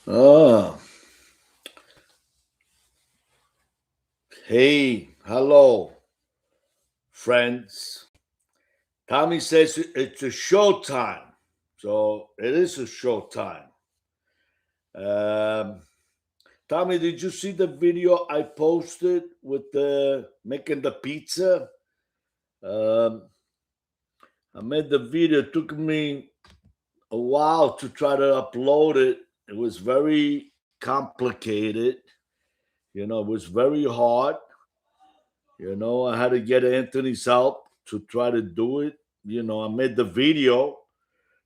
Ah, hey, hello, friends. Tommy says it's a show time. So it is a show time. Um, Tommy, did you see the video I posted with the making the pizza? Um, I made the video. It took me a while to try to upload it. It was very complicated. It was very hard. I had to get Anthony's help to try to do it. I made the video,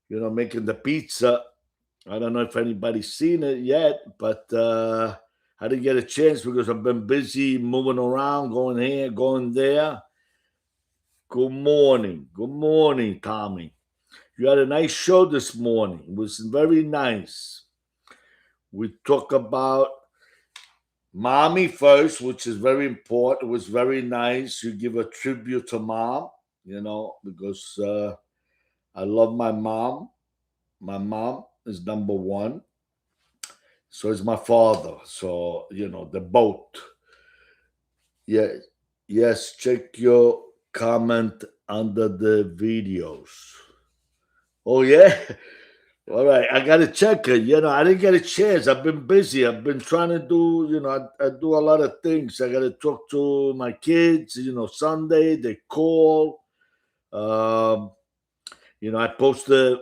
making the pizza. I don't know if anybody's seen it yet, but I didn't get a chance because I've been busy moving around, going here, going there. Good morning. Good morning, Tommy. You had a nice show this morning. It was very nice. We talk about mommy first, which is very important. It was very nice. You give a tribute to mom, because I love my mom. My mom is number one. So is my father. So, the both. Yeah. Yes, check your comment under the videos. Oh, yeah. All right, I got to check it. I didn't get a chance. I've been busy. I've been trying to do, I do a lot of things. I got to talk to my kids, Sunday, they call. Um, I posted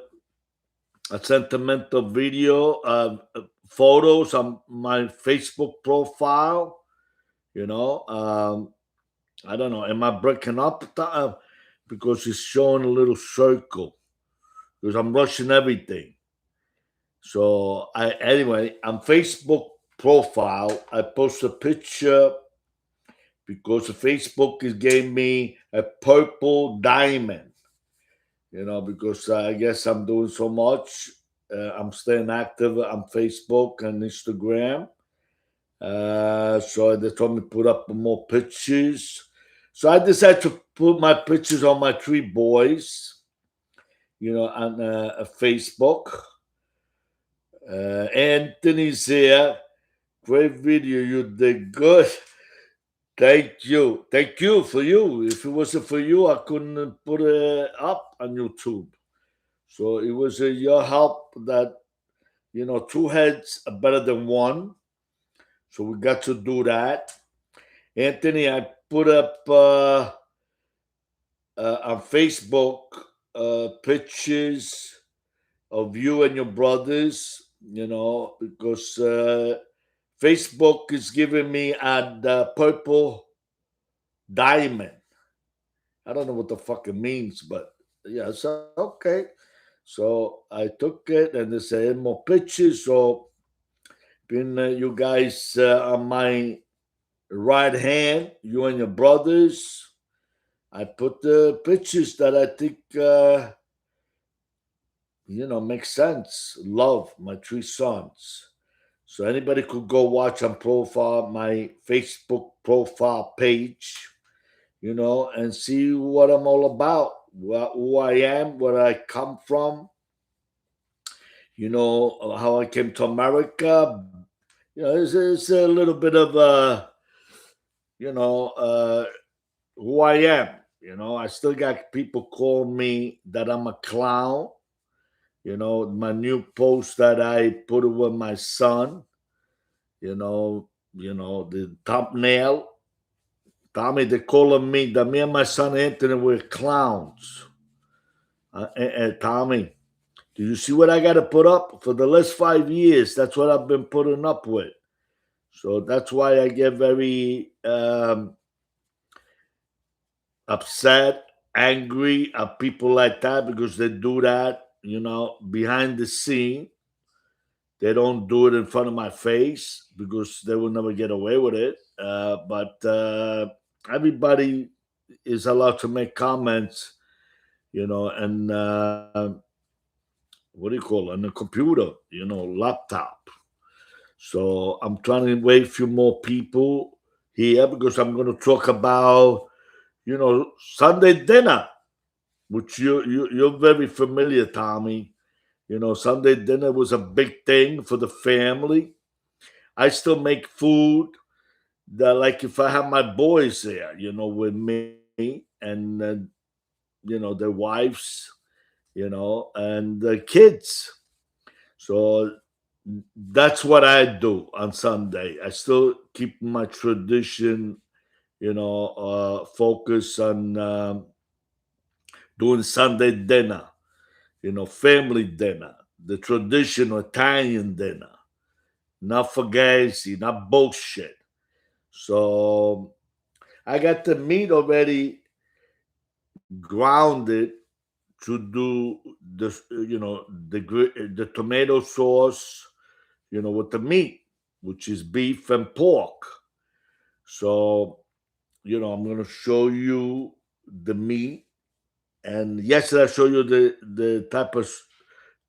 a sentimental video, photos on my Facebook profile. You know, um, I don't know. Am I breaking up? Because it's showing a little circle because I'm rushing everything. So anyway, on Facebook profile, I post a picture because Facebook is gave me a purple diamond. Because I guess I'm doing so much. I'm staying active on Facebook and Instagram. So they told me put up more pictures. So I decided to put my pictures on my three boys, on Facebook. Anthony's here. Great video. You did good. Thank you. Thank you for you. If it wasn't for you, I couldn't put it up on YouTube. So it was your help that, two heads are better than one. So we got to do that. Anthony, I put up on Facebook pictures of you and your brothers, because Facebook is giving me a purple diamond. I don't know what the fuck it means, but yeah, so okay. So I took it and they said more pictures. So been you guys on my right hand, you and your brothers. I put the pictures that I think make sense. Love my three sons. So anybody could go watch on profile my Facebook profile page, and see what I'm all about, who I am, where I come from, how I came to America. It's a little bit of you know, uh, who I am. I still got people call me that I'm a clown. My new post that I put with my son. The thumbnail. Tommy, they calling me that me and my son Anthony were clowns. Tommy, do you see what I got to put up for the last 5 years? That's what I've been putting up with. So that's why I get very upset, angry at people like that because they do that, behind the scene. They don't do it in front of my face because they will never get away with it. But everybody is allowed to make comments, and what do you call it? On the computer, laptop. So I'm trying to wait a few more people here because I'm going to talk about, Sunday dinner, which you're very familiar, Tommy. Sunday dinner was a big thing for the family. I still make food that, like, if I have my boys there, with me, and their wives, and the kids. So that's what I do on Sunday. I still keep my tradition, focus on doing Sunday dinner, family dinner, the traditional Italian dinner, not fugazi, not bullshit. So I got the meat already grounded to do the tomato sauce, with the meat, which is beef and pork. So I'm gonna show you the meat, and yesterday I showed you the type of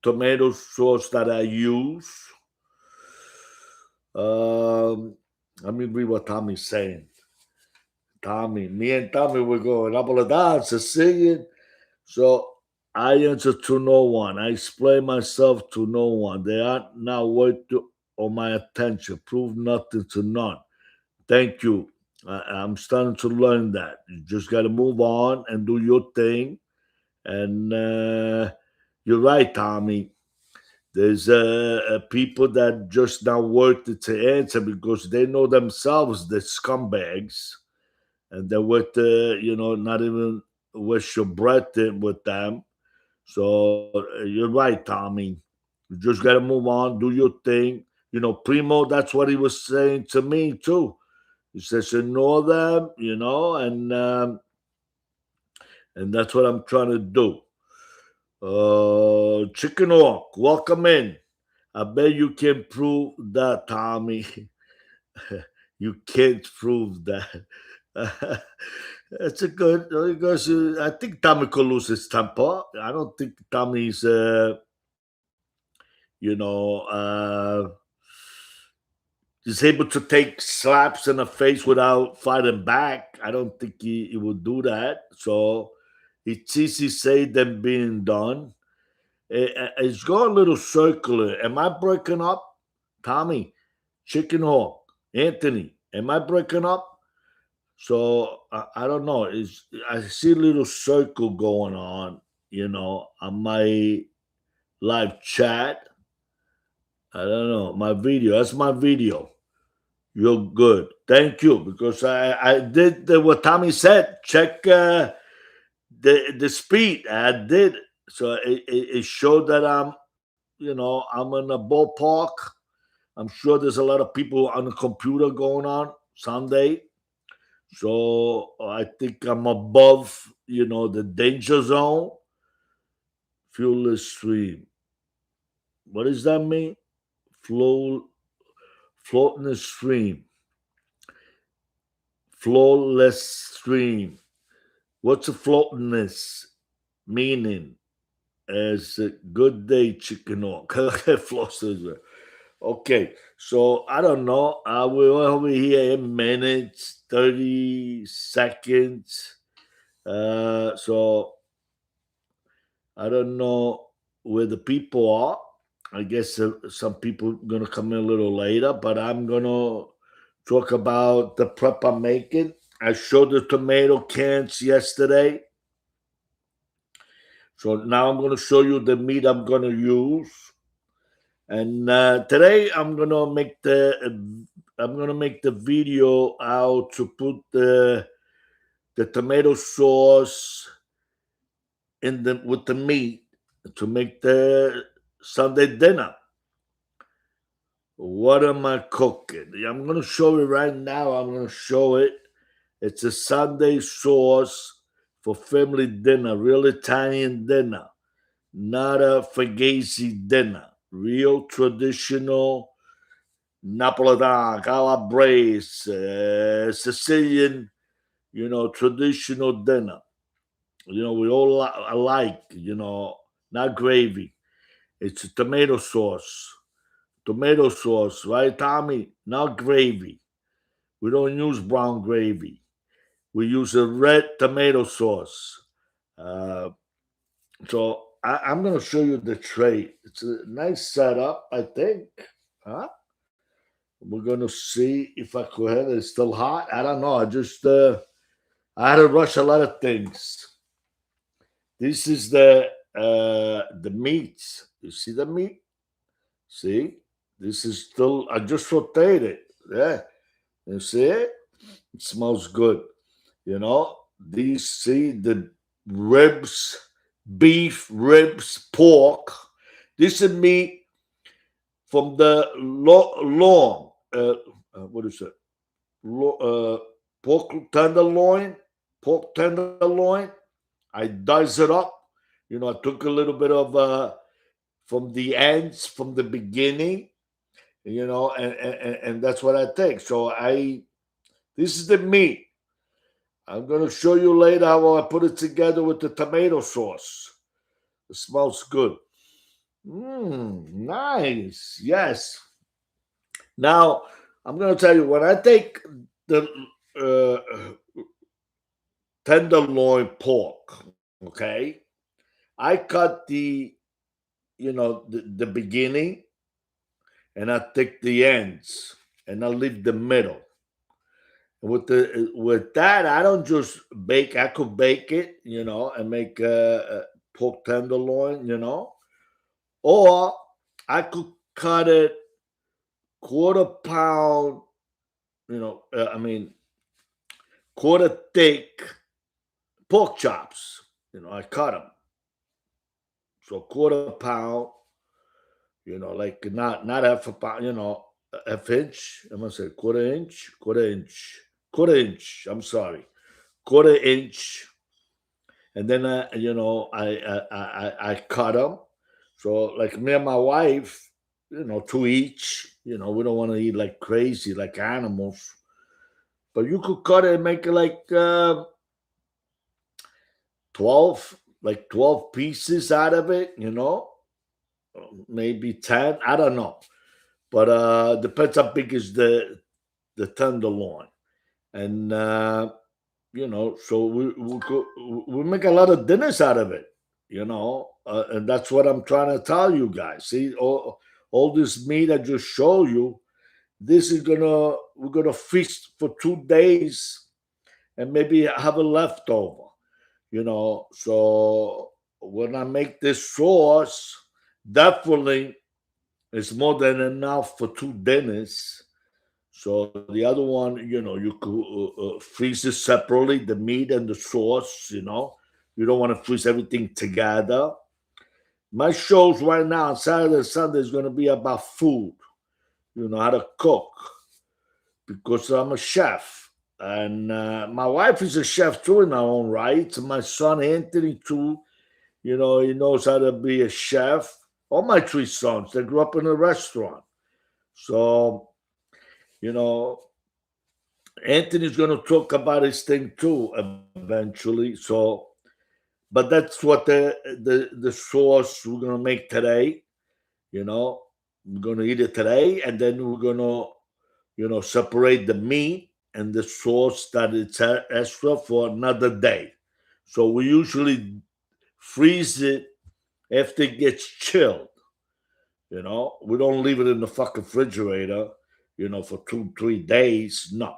tomato sauce that I use. Let me read what Tommy's saying. Me and Tommy were going Napolitan, Sicilian. So I answer to no one. I explain myself to no one. They are not worth of my attention. Prove nothing to none. Thank you. I'm starting to learn that. You just got to move on and do your thing. And you're right, Tommy. There's people that just not worth it to answer because they know themselves the scumbags, and they're worth not even wish your breath in with them. So you're right, Tommy. You just got to move on, do your thing. Primo, that's what he was saying to me too. He says, ignore them, and that's what I'm trying to do. Chicken Hawk, welcome in. I bet you can prove that, Tommy. You can't prove that. That's a good, because I think Tommy could lose his temper. I don't think Tommy's, you know, uh, is able to take slaps in the face without fighting back. I don't think he would do that. So it's easy said than being done. It's going a little circular. Am I breaking up? Tommy, Chicken Hawk, Anthony, am I breaking up? So I don't know. I see a little circle going on my live chat. I don't know. My video. That's my video. You're good. Thank you. Because I did what Tommy said. Check the speed. I did. So it showed that I'm in a ballpark. I'm sure there's a lot of people on the computer going on Sunday. So I think I'm above, the danger zone. Fuelless stream. What does that mean? Floating stream. Flawless stream. What's a floatingness meaning? As a good day, chicken hawk. Okay, so I don't know. We're over here in minutes, 30 seconds. So I don't know where the people are. I guess some people are going to come in a little later, but I'm going to talk about the prep I'm making. I showed the tomato cans yesterday. So now I'm going to show you the meat I'm going to use. And today I'm going to make the video how to put the tomato sauce with the meat to make the Sunday dinner. What am I cooking? I'm going to show it right now. I'm going to show it. It's a Sunday sauce for family dinner, real Italian dinner, not a fugazi dinner. Real traditional Napolitan, Calabrese, Sicilian, traditional dinner. We all alike, not gravy. It's a tomato sauce. Tomato sauce, right, Tommy? Not gravy. We don't use brown gravy. We use a red tomato sauce. So I'm going to show you the tray. It's a nice setup, I think. Huh? We're going to see if I could have it. It's still hot. I don't know. I had to rush a lot of things. This is the meat. You see the meat? See? This is still, I just sauteed it. Yeah. You see it? It smells good. You know, these, see the ribs, beef, ribs, pork. This is meat from the lawn. What is it? Pork tenderloin. Pork tenderloin. I dice it up. You know, I took a little bit of from the ends, from the beginning, you know, and that's what I take. So this is the meat. I'm going to show you later how I put it together with the tomato sauce. It smells good. Nice. Yes. Now, I'm going to tell you, when I take the tenderloin pork, okay, I cut the beginning, and I take the ends, and I leave the middle. With that, I don't just bake. I could bake it, you know, and make a pork tenderloin, you know, or I could cut it quarter pound, I mean quarter thick pork chops. You know, I cut them so quarter pound. You know, like not half a pound. You know, half inch. I'm gonna say quarter inch, quarter inch, quarter inch. I'm sorry, quarter inch, and then I cut them. So like me and my wife, you know, to each. You know, we don't want to eat like crazy like animals, but you could cut it and make it like 12 pieces out of it. You know, maybe 10. I don't know, but depends how big is the tenderloin, and you know, so we make a lot of dinners out of it, you know, and that's what I'm trying to tell you guys. See, all this meat I just show you, we're gonna feast for 2 days, and maybe have a leftover, you know. So when I make this sauce, definitely it's more than enough for 2 dinners. So the other one, you know, you could freeze it separately, the meat and the sauce. You know, you don't want to freeze everything together. My shows right now on Saturday and Sunday is going to be about food. You know how to cook, because I'm a chef, and my wife is a chef too in her own right. My son Anthony too. You know, he knows how to be a chef. All my 3 sons, they grew up in a restaurant. So, you know, Anthony's going to talk about his thing too eventually. So, but that's what the sauce we're going to make today. You know, we're going to eat it today, and then we're going to, you know, separate the meat and the sauce that it's extra for another day. So we usually freeze it after it gets chilled. You know, we don't leave it in the fucking refrigerator, you know, for 2, 3 days. No,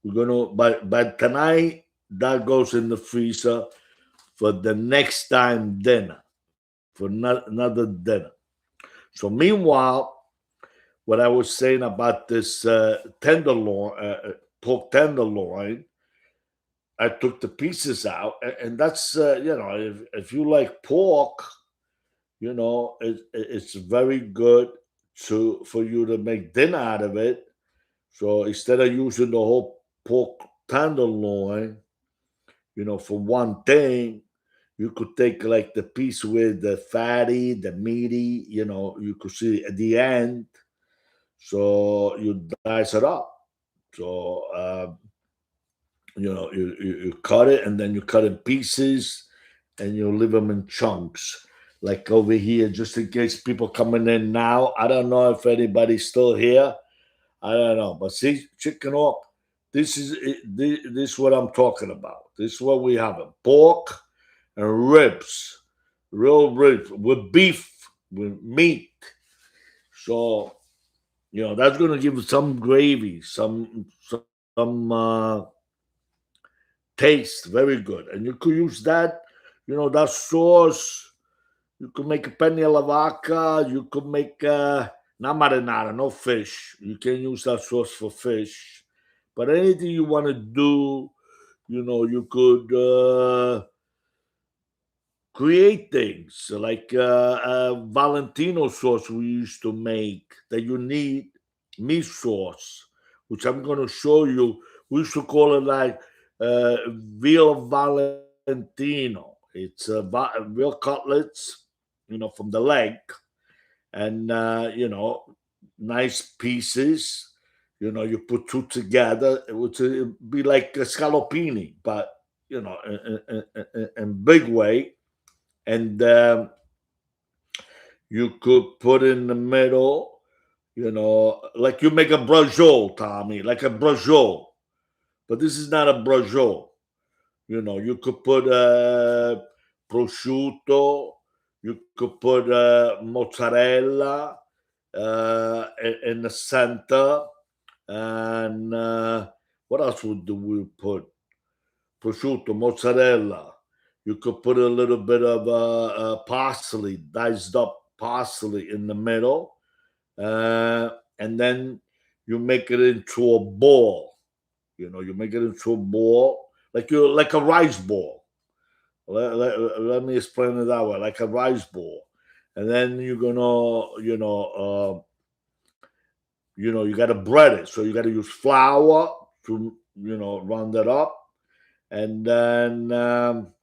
we're gonna by tonight that goes in the freezer for the next time dinner, for another dinner. So meanwhile, what I was saying about this tenderloin, pork tenderloin, I took the pieces out, and that's you know, if you like pork, you know, it's very good for you to make dinner out of it. So instead of using the whole pork tenderloin, you know, for one thing, you could take like the piece with the fatty, the meaty, you know, you could see at the end. So you dice it up. So, you know, you cut it, and then you cut in pieces, and you leave them in chunks. Like over here, just in case people coming in now. I don't know if anybody's still here. I don't know, but see, chicken up. This is this is what I'm talking about. This is what we have: pork and ribs, real rich with beef, with meat. So that's gonna give it some gravy, some taste, very good. And you could use that sauce. You could make a penne alla vaca. You could make not marinara, no fish. You can use that sauce for fish. But anything you want to do, you could create things like Valentino sauce we used to make that you need meat sauce, which I'm going to show you. We used to call it like veal Valentino. It's veal cutlets, from the leg, and nice pieces. You put two together. It would be like a scallopini, but in big way. And you could put in the middle, like you make a brajol, Tommy, like a brajol. But this is not a brajol. You could put prosciutto, you could put mozzarella in the center, and what else would we put? Prosciutto, mozzarella. You could put a little bit of parsley, diced up parsley in the middle, and then you make it into a ball. You make it into a ball like a rice ball. Let me explain it that way, like a rice ball. And then you're gonna, you gotta bread it. So you gotta use flour to, round it up, and then I'm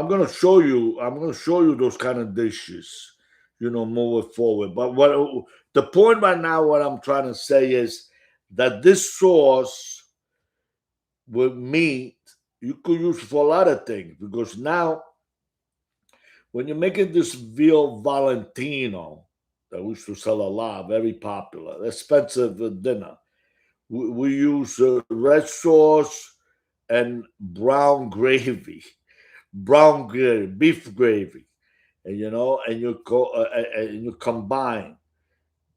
gonna show you. I'm gonna show you those kind of dishes. Moving forward. But what the point right now, what I'm trying to say is that this sauce with meat you could use for a lot of things, because now when you're making this veal Valentino that we used to sell a lot, very popular, expensive dinner, we use red sauce and brown gravy, beef gravy, and you combine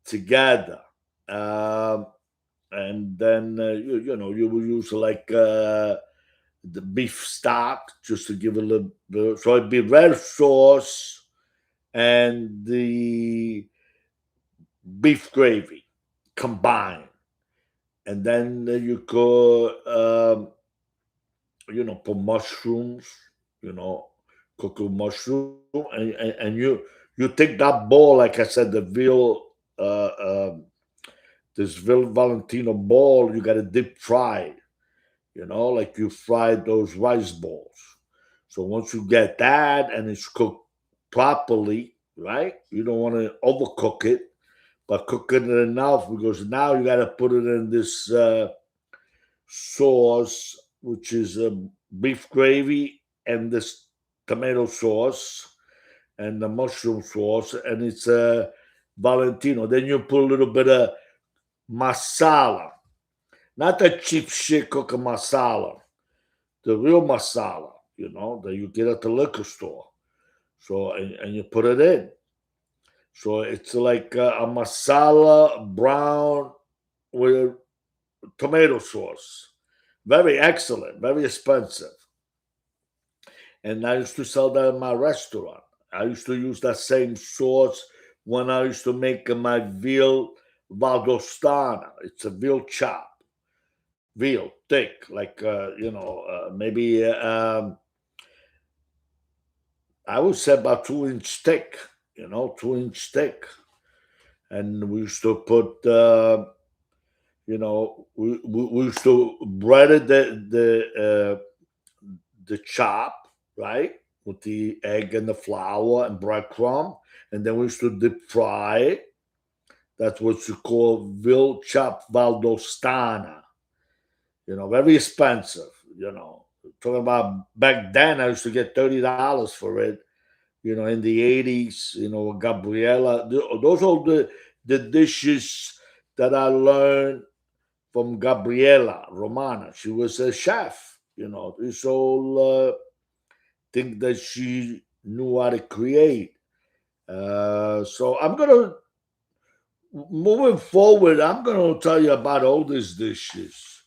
together, and then you will use like the beef stock just to give a little bit. So it'd be red sauce and the beef gravy combined, and then you could put mushrooms, you know, cook with mushroom, and you take that ball, like I said, the veal, this veal Valentino ball, you got to deep fry, like you fried those rice balls. So once you get that and it's cooked properly, right? You don't want to overcook it, but cook it enough, because now you got to put it in this sauce, which is beef gravy and this tomato sauce and the mushroom sauce, and it's Valentino. Then you put a little bit of masala, not the cheap shit cooking masala, the real masala, that you get at the liquor store. So, and you put it in. So it's like a masala brown with tomato sauce. Very excellent, very expensive. And I used to sell that in my restaurant. I used to use that same sauce when I used to make my veal valdostana. It's a veal chop, veal thick, like maybe I would say about 2 inch thick. 2 inch thick. And we used to put, we used to bread it the chop, right, with the egg and the flour and breadcrumb, and then we used to deep fry it. That's what you call veal chop valdostana. Very expensive. Talking about back then, I used to get $30 for it. In the '80s, Gabriella. Those are the dishes that I learned from Gabriella Romana. She was a chef. This whole thing that she knew how to create. So I'm gonna moving forward. I'm gonna tell you about all these dishes.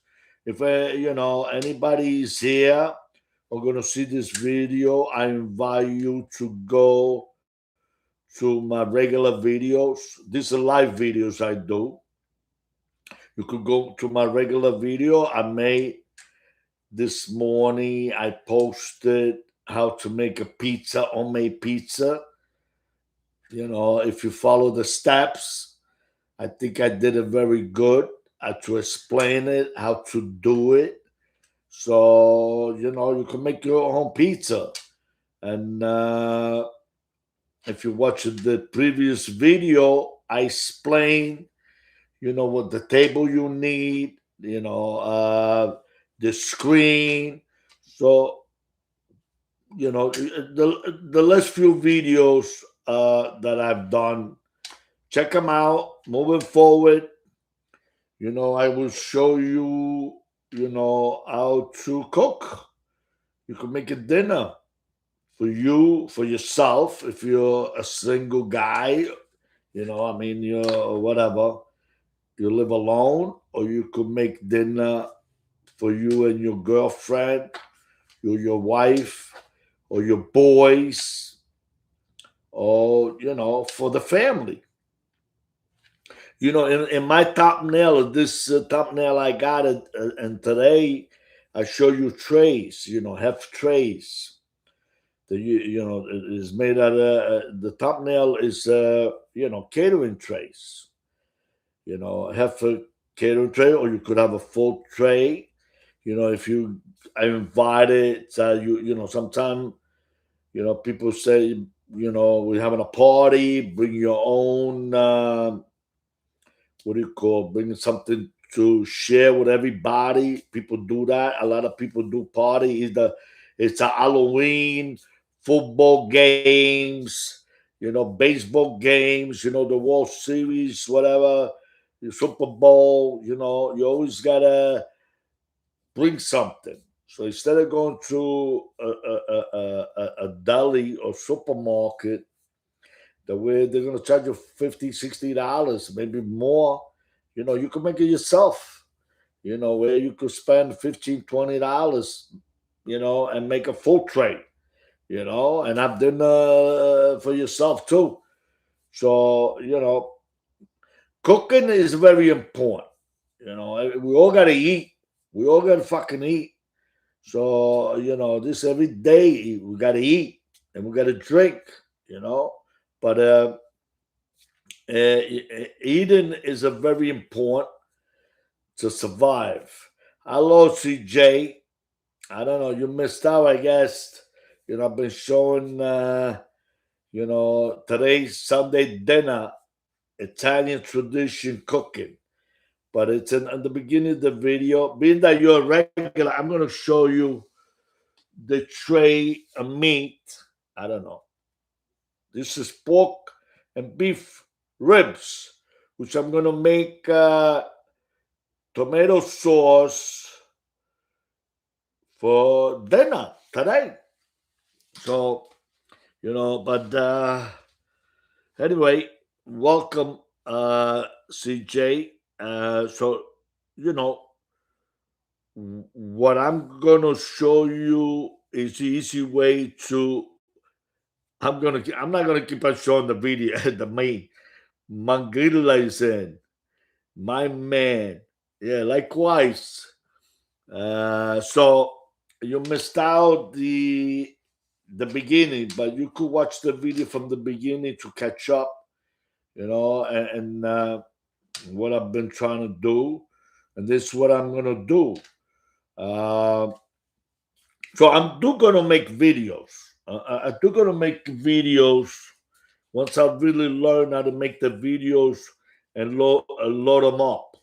If anybody's here or gonna see this video, I invite you to go to my regular videos. These are live videos I do. You could go to my regular video I made this morning. I posted how to make a pizza, homemade pizza. If you follow the steps, I think I did it very good. To explain it, how to do it. So, you can make your own pizza. And if you watch the previous video, I explained, what the table you need, the screen. So, the last few videos that I've done, check them out. Moving forward, I will show you, how to cook. You can make a dinner for you, for yourself, if you're a single guy, you're whatever. You live alone, or you could make dinner for you and your girlfriend, your wife, or your boys, or, for the family. In my thumbnail, this thumbnail I got it, and today I show you trays, half trays. It is made out of, the thumbnail is, catering trays. Half a catering tray, or you could have a full tray. If I invited, sometimes, people say, we're having a party, bring your own, what do you call, bring something to share with everybody. People do that. A lot of people do party. It's a Halloween, football games, baseball games, the World Series, whatever, the Super Bowl, you always gotta bring something. So instead of going to a deli or supermarket, the way they're going to charge you $50, $60, maybe more, you can make it yourself, where you could spend $15, $20, and make a full tray, and have dinner for yourself too. So, cooking is very important. We all got to eat. We all got to fucking eat. So, this every day we got to eat and we got to drink, but eating is a very important to survive. Hello, CJ. I don't know. You missed out, I guess. I've been showing, today's Sunday dinner, Italian tradition cooking. But it's in the beginning of the video. Being that you're a regular, I'm going to show you the tray of meat. I don't know. This is pork and beef ribs, which I'm going to make tomato sauce for dinner today. So, but anyway, welcome, CJ. So, what I'm going to show you is the easy way to. I'm not gonna keep on showing the video. The main Mangilla is in. My man. Yeah, likewise. So you missed out the beginning, but you could watch the video from the beginning to catch up, and what I've been trying to do, and this is what I'm gonna do. So I'm do gonna make videos. I do gonna make videos once I really learn how to make the videos and load them up.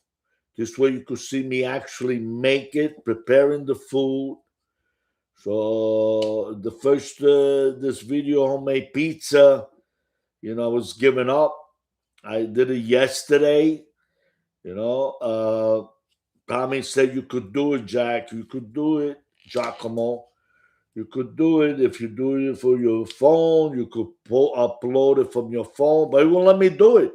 This way you could see me actually make it, preparing the food. So the first this video, homemade pizza, I was giving up. I did it yesterday. Tommy said you could do it, Jack. You could do it, Giacomo. You could do it if you do it for your phone. You could upload it from your phone, but it won't let me do it.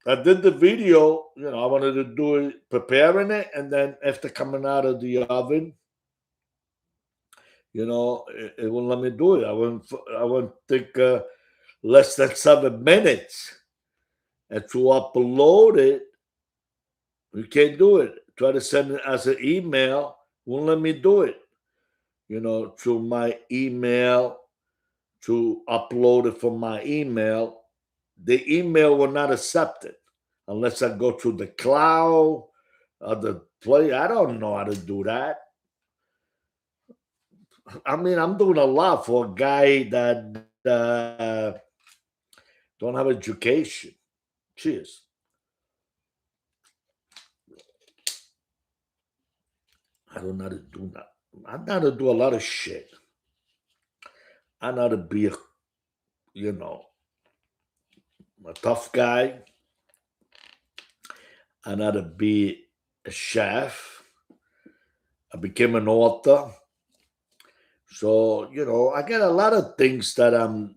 I did the video, I wanted to do it, preparing it, and then after coming out of the oven, it wouldn't let me do it. I wouldn't take less than 7 minutes. And to upload it, you can't do it. Try to send it as an email, won't let me do it. Through my email, to upload it from my email, the email will not accept it unless I go to the cloud or the play. I don't know how to do that. I mean, I'm doing a lot for a guy that don't have education. Cheers. I don't know how to do that. I know how to do a lot of shit. I know how to be a tough guy. I know how to be a chef. I became an author. So, I got a lot of things that I'm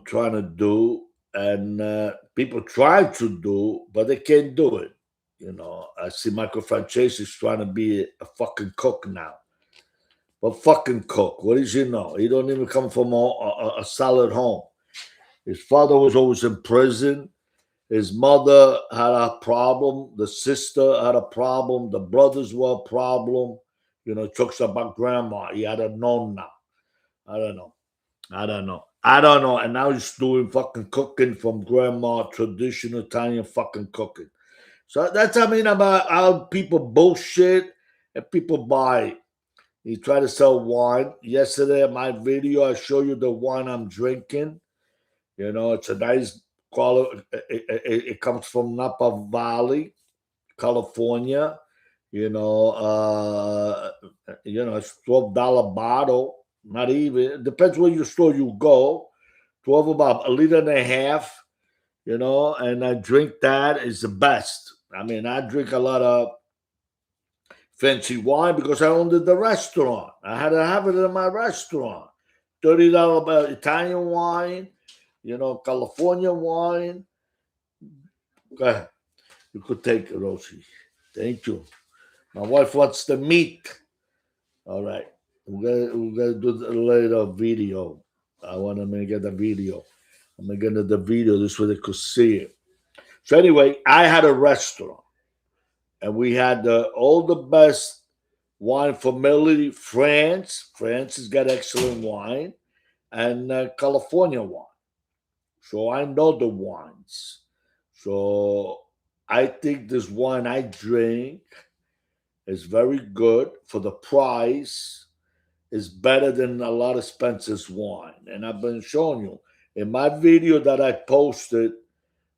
trying to do, and people try to do, but they can't do it. I see Michael Francese is trying to be a fucking cook now. But fucking cook, what does he know? He don't even come from a solid home. His father was always in prison. His mother had a problem. The sister had a problem. The brothers were a problem. Talks about grandma. He had a nonna. I don't know. And now he's doing fucking cooking from grandma, traditional Italian fucking cooking. So that's what I mean about how people bullshit and people buy. He tried to sell wine. Yesterday in my video, I show you the wine I'm drinking. It's a nice quality. It comes from Napa Valley, California. It's $12 bottle. Not even. It depends where your store you go. 12, about a liter and a half. And I drink that. Is the best. I mean, I drink a lot of fancy wine because I owned the restaurant. I had to have it in my restaurant. $30 Italian wine, California wine. Go ahead. You could take it, Rosie. Thank you. My wife wants the meat. All right. We're gonna do the later video. I want to make it a video. I'm making the video this way they could see it. So anyway, I had a restaurant, and we had all the best wine from Italy, France. France has got excellent wine, and California wine. So I know the wines. So I think this wine I drink is very good for the price. Is better than a lot of Spencer's wine. And I've been showing you in my video that I posted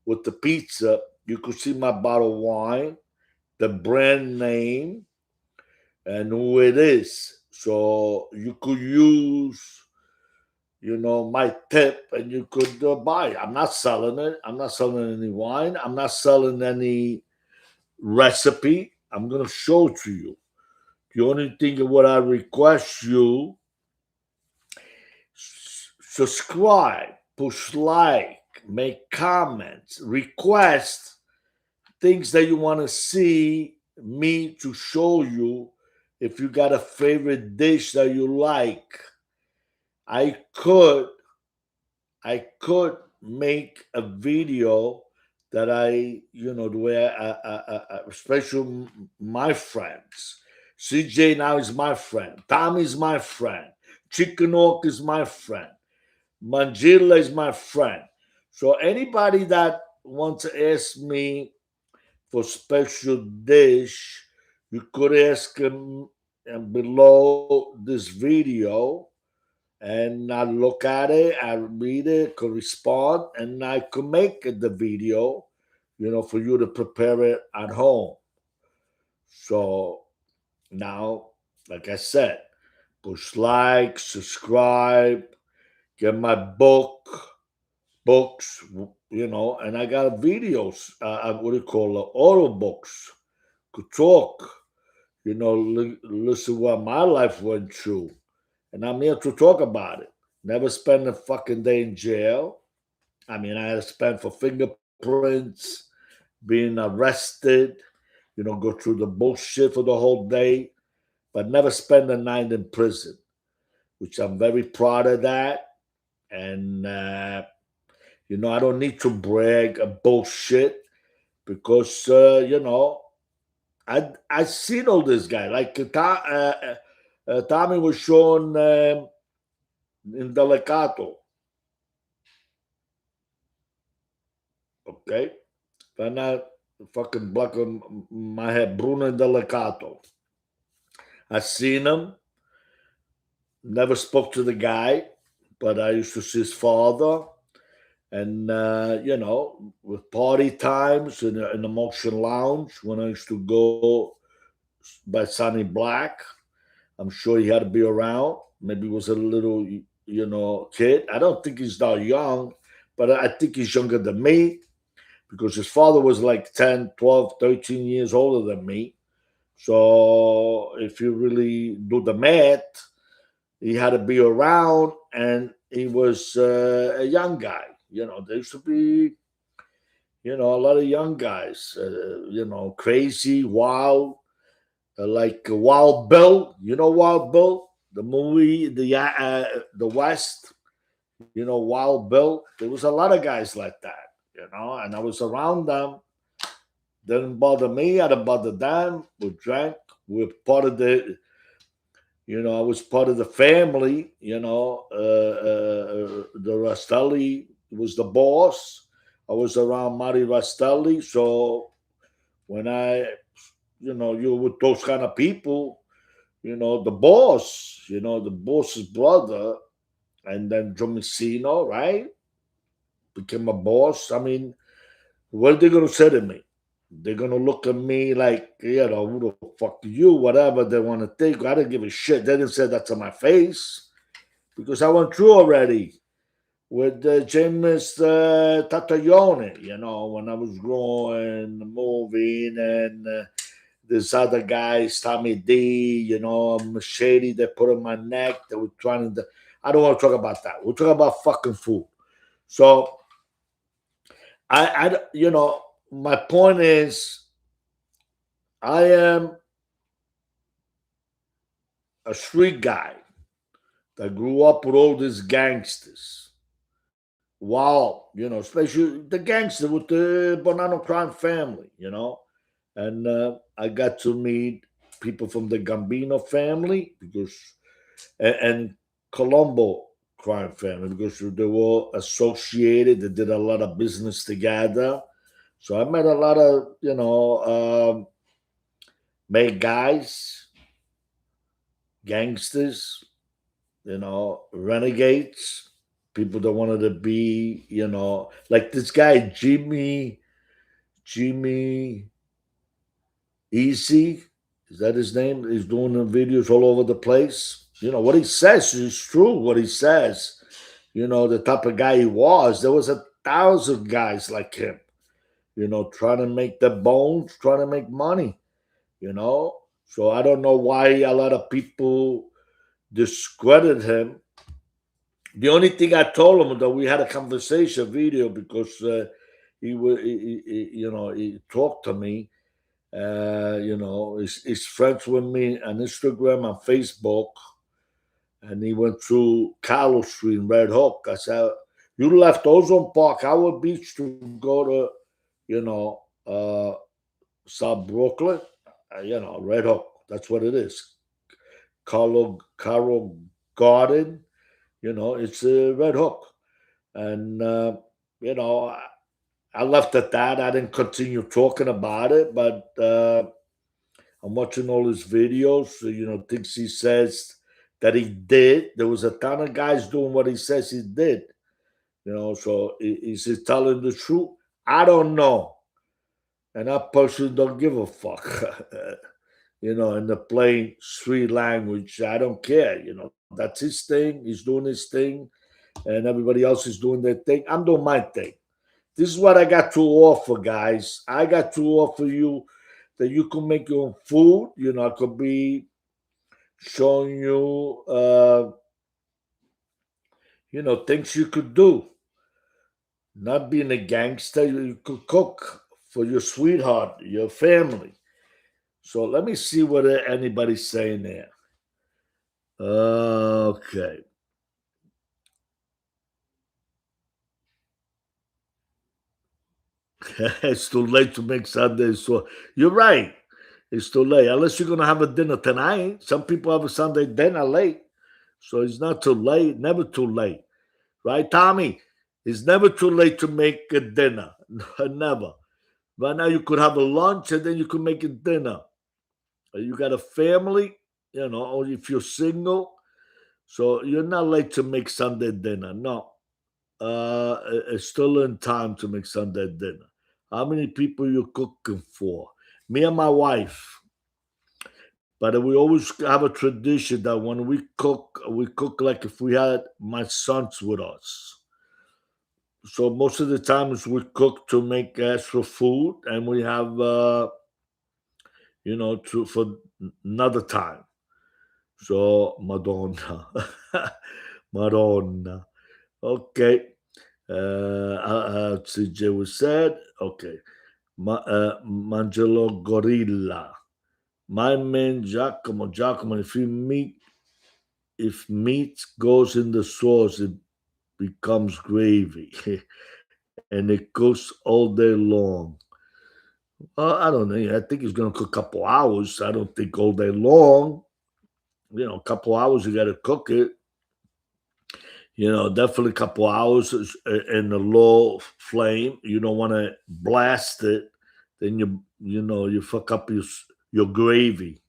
with the pizza, you could see my bottle of wine, the brand name, and who it is. So you could use, my tip, and you could buy it. I'm not selling it. I'm not selling any wine. I'm not selling any recipe. I'm going to show it to you. The only thing what I request you, subscribe, push like, make comments, request things that you want to see me to show you. If you got a favorite dish that you like, I could make a video that the way especially my friends. CJ now is my friend. Tommy is my friend. Chicken Hawk is my friend. Mangilla is my friend. So anybody that wants to ask me for special dish, you could ask him below this video, and I look at it, I read it, could respond, and I could make the video, for you to prepare it at home. So now, like I said, push like, subscribe, get my books, and I got videos, what do you call it, audio books, could talk, listen what my life went through. and I'm here to talk about it. Never spent a fucking day in jail. I mean, I had to spend for fingerprints, being arrested, go through the bullshit for the whole day, but never spend a night in prison, which I'm very proud of that. And, I don't need to brag a bullshit because, I seen all this guy. Like Tommy was shown in Delicato. Okay? If not fucking black on my head, Bruno Delicato. I seen him. Never spoke to the guy, but I used to see his father. And, with party times in the Motion Lounge, when I used to go by Sonny Black, I'm sure he had to be around. Maybe he was a little, kid. I don't think he's that young, but I think he's younger than me because his father was like 10, 12, 13 years older than me. So if you really do the math, he had to be around and he was a young guy. There used to be, a lot of young guys, crazy, wild, like Wild Bill. You know Wild Bill? The movie, the West, Wild Bill. There was a lot of guys like that, and I was around them. Didn't bother me. I didn't bother them. We drank. We're part of the, I was part of the family. The Rastelli was the boss. I was around Marty Rastelli. So when you're with those kind of people, the boss's brother, and then Domicino, right? Became a boss. I mean, what are they going to say to me? They're going to look at me like, who the fuck are you? Whatever they want to think. I didn't give a shit. They didn't say that to my face because I went through already with James Taglione, when I was growing, moving, and this other guys, Tommy D, machete they put on my neck. They were trying to. I don't want to talk about that. We're talking about fucking food. So, my point is, I am a street guy that grew up with all these gangsters. Wow, especially the gangster with the Bonanno crime family, and I got to meet people from the Gambino family and Colombo crime family because they were associated. They did a lot of business together. So I met a lot of big guys, gangsters, renegades, people that wanted to be, like this guy Jimmy Easy. Is that his name? He's doing the videos all over the place. What he says is true. What he says, the type of guy he was. There was 1,000 guys like him, trying to make the bones, trying to make money, So I don't know why a lot of people discredit him. The only thing I told him that we had a conversation video because he talked to me. He's friends with me on Instagram and Facebook, and he went through Carlos Street in Red Hook. I said, "You left Ozone Park, Howard Beach, to go to, South Brooklyn, Red Hook. That's what it is. Carlo Garden, it's a Red Hook, and I left at that. I didn't continue talking about it, but I'm watching all his videos. Things he says that he did. There was a ton of guys doing what he says he did. So is he telling the truth? I don't know. And I personally don't give a fuck. In the plain street language, I don't care. That's his thing. He's doing his thing, and everybody else is doing their thing. I'm doing my thing. This is what I got to offer, guys. I got to offer you that you can make your own food. It could be showing you, things you could do. Not being a gangster, you could cook for your sweetheart, your family. So let me see what anybody's saying there. Okay. It's too late to make Sunday. So you're right. It's too late. Unless you're gonna have a dinner tonight. Some people have a Sunday dinner late. So it's not too late. Never too late. Right, Tommy? It's never too late to make a dinner. Never. Right now you could have a lunch and then you could make a dinner. You got a family, or if you're single, so you're not late to make Sunday dinner. No. It's still in time to make Sunday dinner. How many people you cooking for? Me and my wife. But we always have a tradition that when we cook like if we had my sons with us. So most of the times we cook to make extra food, and we have to for another time. So Madonna, Madonna. Okay. CJ was said. Okay. Mangelo Gorilla. My man Giacomo, if meat goes in the sauce, it becomes gravy, and it cooks all day long. I don't know. I think it's gonna cook a couple hours. I don't think all day long. A couple hours you got to cook it. Definitely a couple hours in the low flame. You don't want to blast it. Then you fuck up your gravy.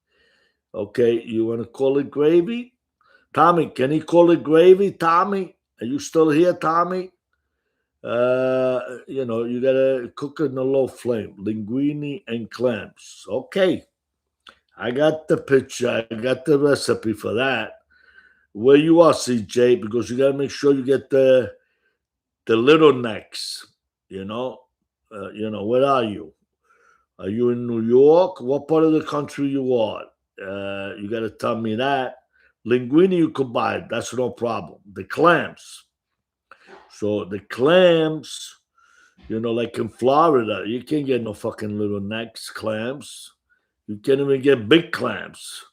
Okay, you want to call it gravy? Tommy, can he call it gravy? Tommy, are you still here, Tommy? You gotta cook it in a low flame. Linguine and clams. Okay, I got the picture. I got the recipe for that. Where you are, CJ, because you gotta make sure you get the little necks. Where are you? Are you in New York? What part of the country you are? You got to tell me that. Linguine you could buy. That's no problem. The clams. So the clams, like in Florida, you can't get no fucking little necks clams. You can't even get big clams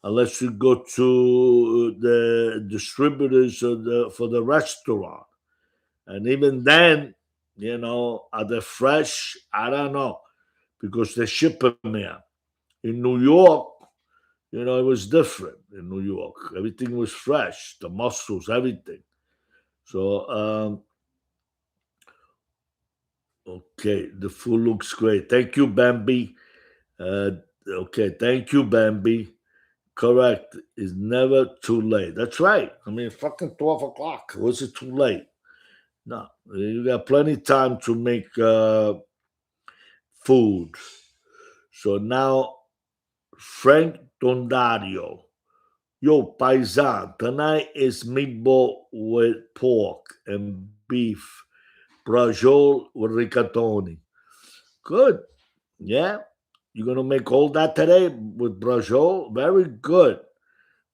unless you go to the distributors for the restaurant. And even then, are they fresh? I don't know because they ship them here. In New York, it was different in New York. Everything was fresh, the mussels, everything. So, okay, the food looks great. Thank you, Bambi. Okay, thank you, Bambi. Correct. It's never too late. That's right. I mean, fucking 12 o'clock. Was it too late? No, you got plenty time to make food. So now, Frank Dondario. Yo, paisan, tonight is meatball with pork and beef, brajol with rigatoni. Good. Yeah. You're going to make all that today with brajol? Very good.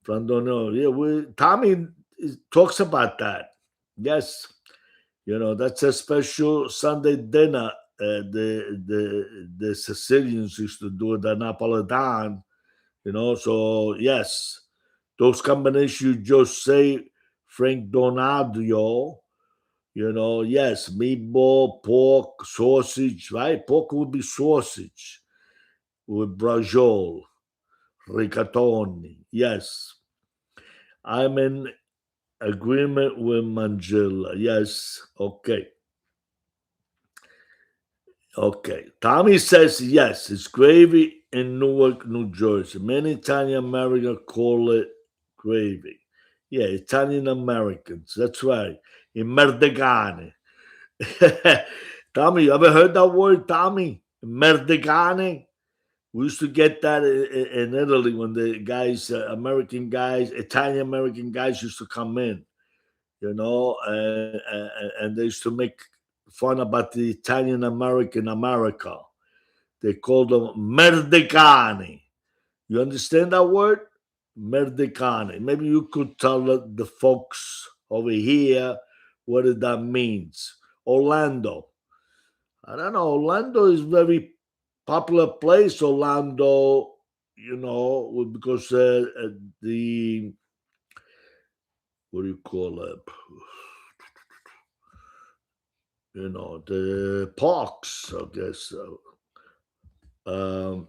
Frandonio. Yeah, Tommy talks about that. Yes. That's a special Sunday dinner. The Sicilians used to do the Napolitan, so yes. Those combinations you just say, Frank Donadio, yes, meatball, pork, sausage, right? Pork would be sausage with brajol, rigatoni. Yes. I'm in agreement with Mangilla. Yes. Okay. Okay. Tommy says yes, it's gravy in Newark, New Jersey. Many Italian Americans call it gravy. Yeah, Italian Americans. That's right. In Merdegane. Tommy, you ever heard that word, Tommy? Merdegane? We used to get that in Italy when the guys, American guys, Italian American guys used to come in, and they used to make fun about the Italian American America. They called them Merdegani. You understand that word? Merdicane. Maybe you could tell the folks over here what that means. Orlando. I don't know. Orlando is very popular place. Orlando, because the what do you call it? The parks. I guess. Um,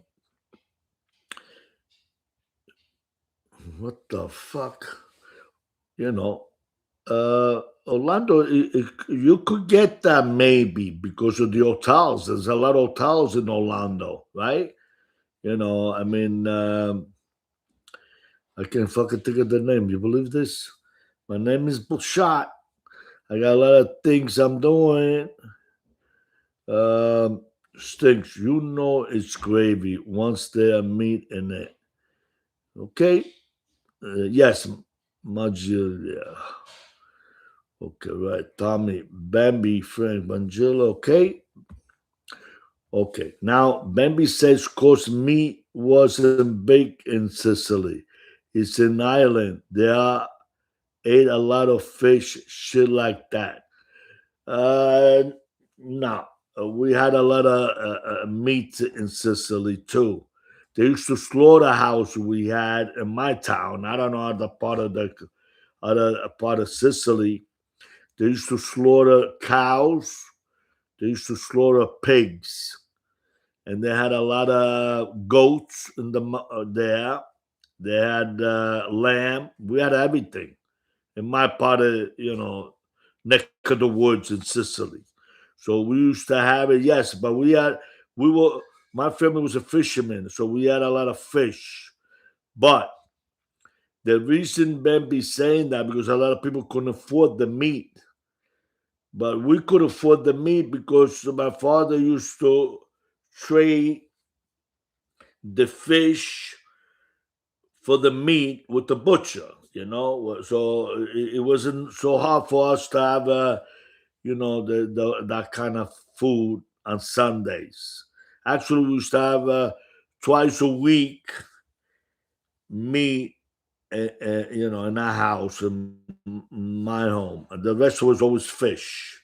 what the fuck? Orlando, you could get that maybe because of the hotels. There's a lot of hotels in Orlando, right? I mean, I can't fucking think of the name. You believe this? My name is Bullshot. I got a lot of things I'm doing. Stinks. It's gravy once there meat in it. Okay? Yes, Magilla. Okay, right. Tommy, Bambi, Frank, Mangilla. Okay. Okay. Now, Bambi says, "Cause meat wasn't big in Sicily. It's an island. There ate a lot of fish, shit like that." Uh, no. We had a lot of meat in Sicily too. They used to slaughterhouse we had in my town. I don't know other part of the other part of Sicily. They used to slaughter cows. They used to slaughter pigs, and they had a lot of goats in there. They had lamb. We had everything in my part of neck of the woods in Sicily. So we used to have it. Yes, but we were my family was a fisherman, so we had a lot of fish. But the reason Ben be saying that because a lot of people couldn't afford the meat. But we could afford the meat because my father used to trade the fish for the meat with the butcher, So it wasn't so hard for us to have, that kind of food on Sundays. Actually, we used to have twice a week meat, in our house, in my home. And the rest was always fish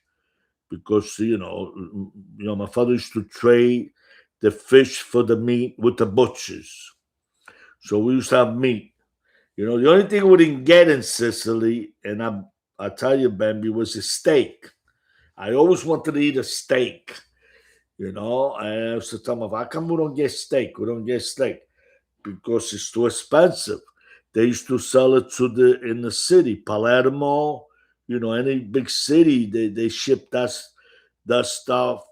because my father used to trade the fish for the meat with the butchers. So we used to have meat. The only thing we didn't get in Sicily, and I tell you, Bambi, was a steak. I always wanted to eat a steak. I used to tell my father, how come we don't get steak? We don't get steak because it's too expensive. They used to sell it in the city, Palermo, any big city. They ship that stuff,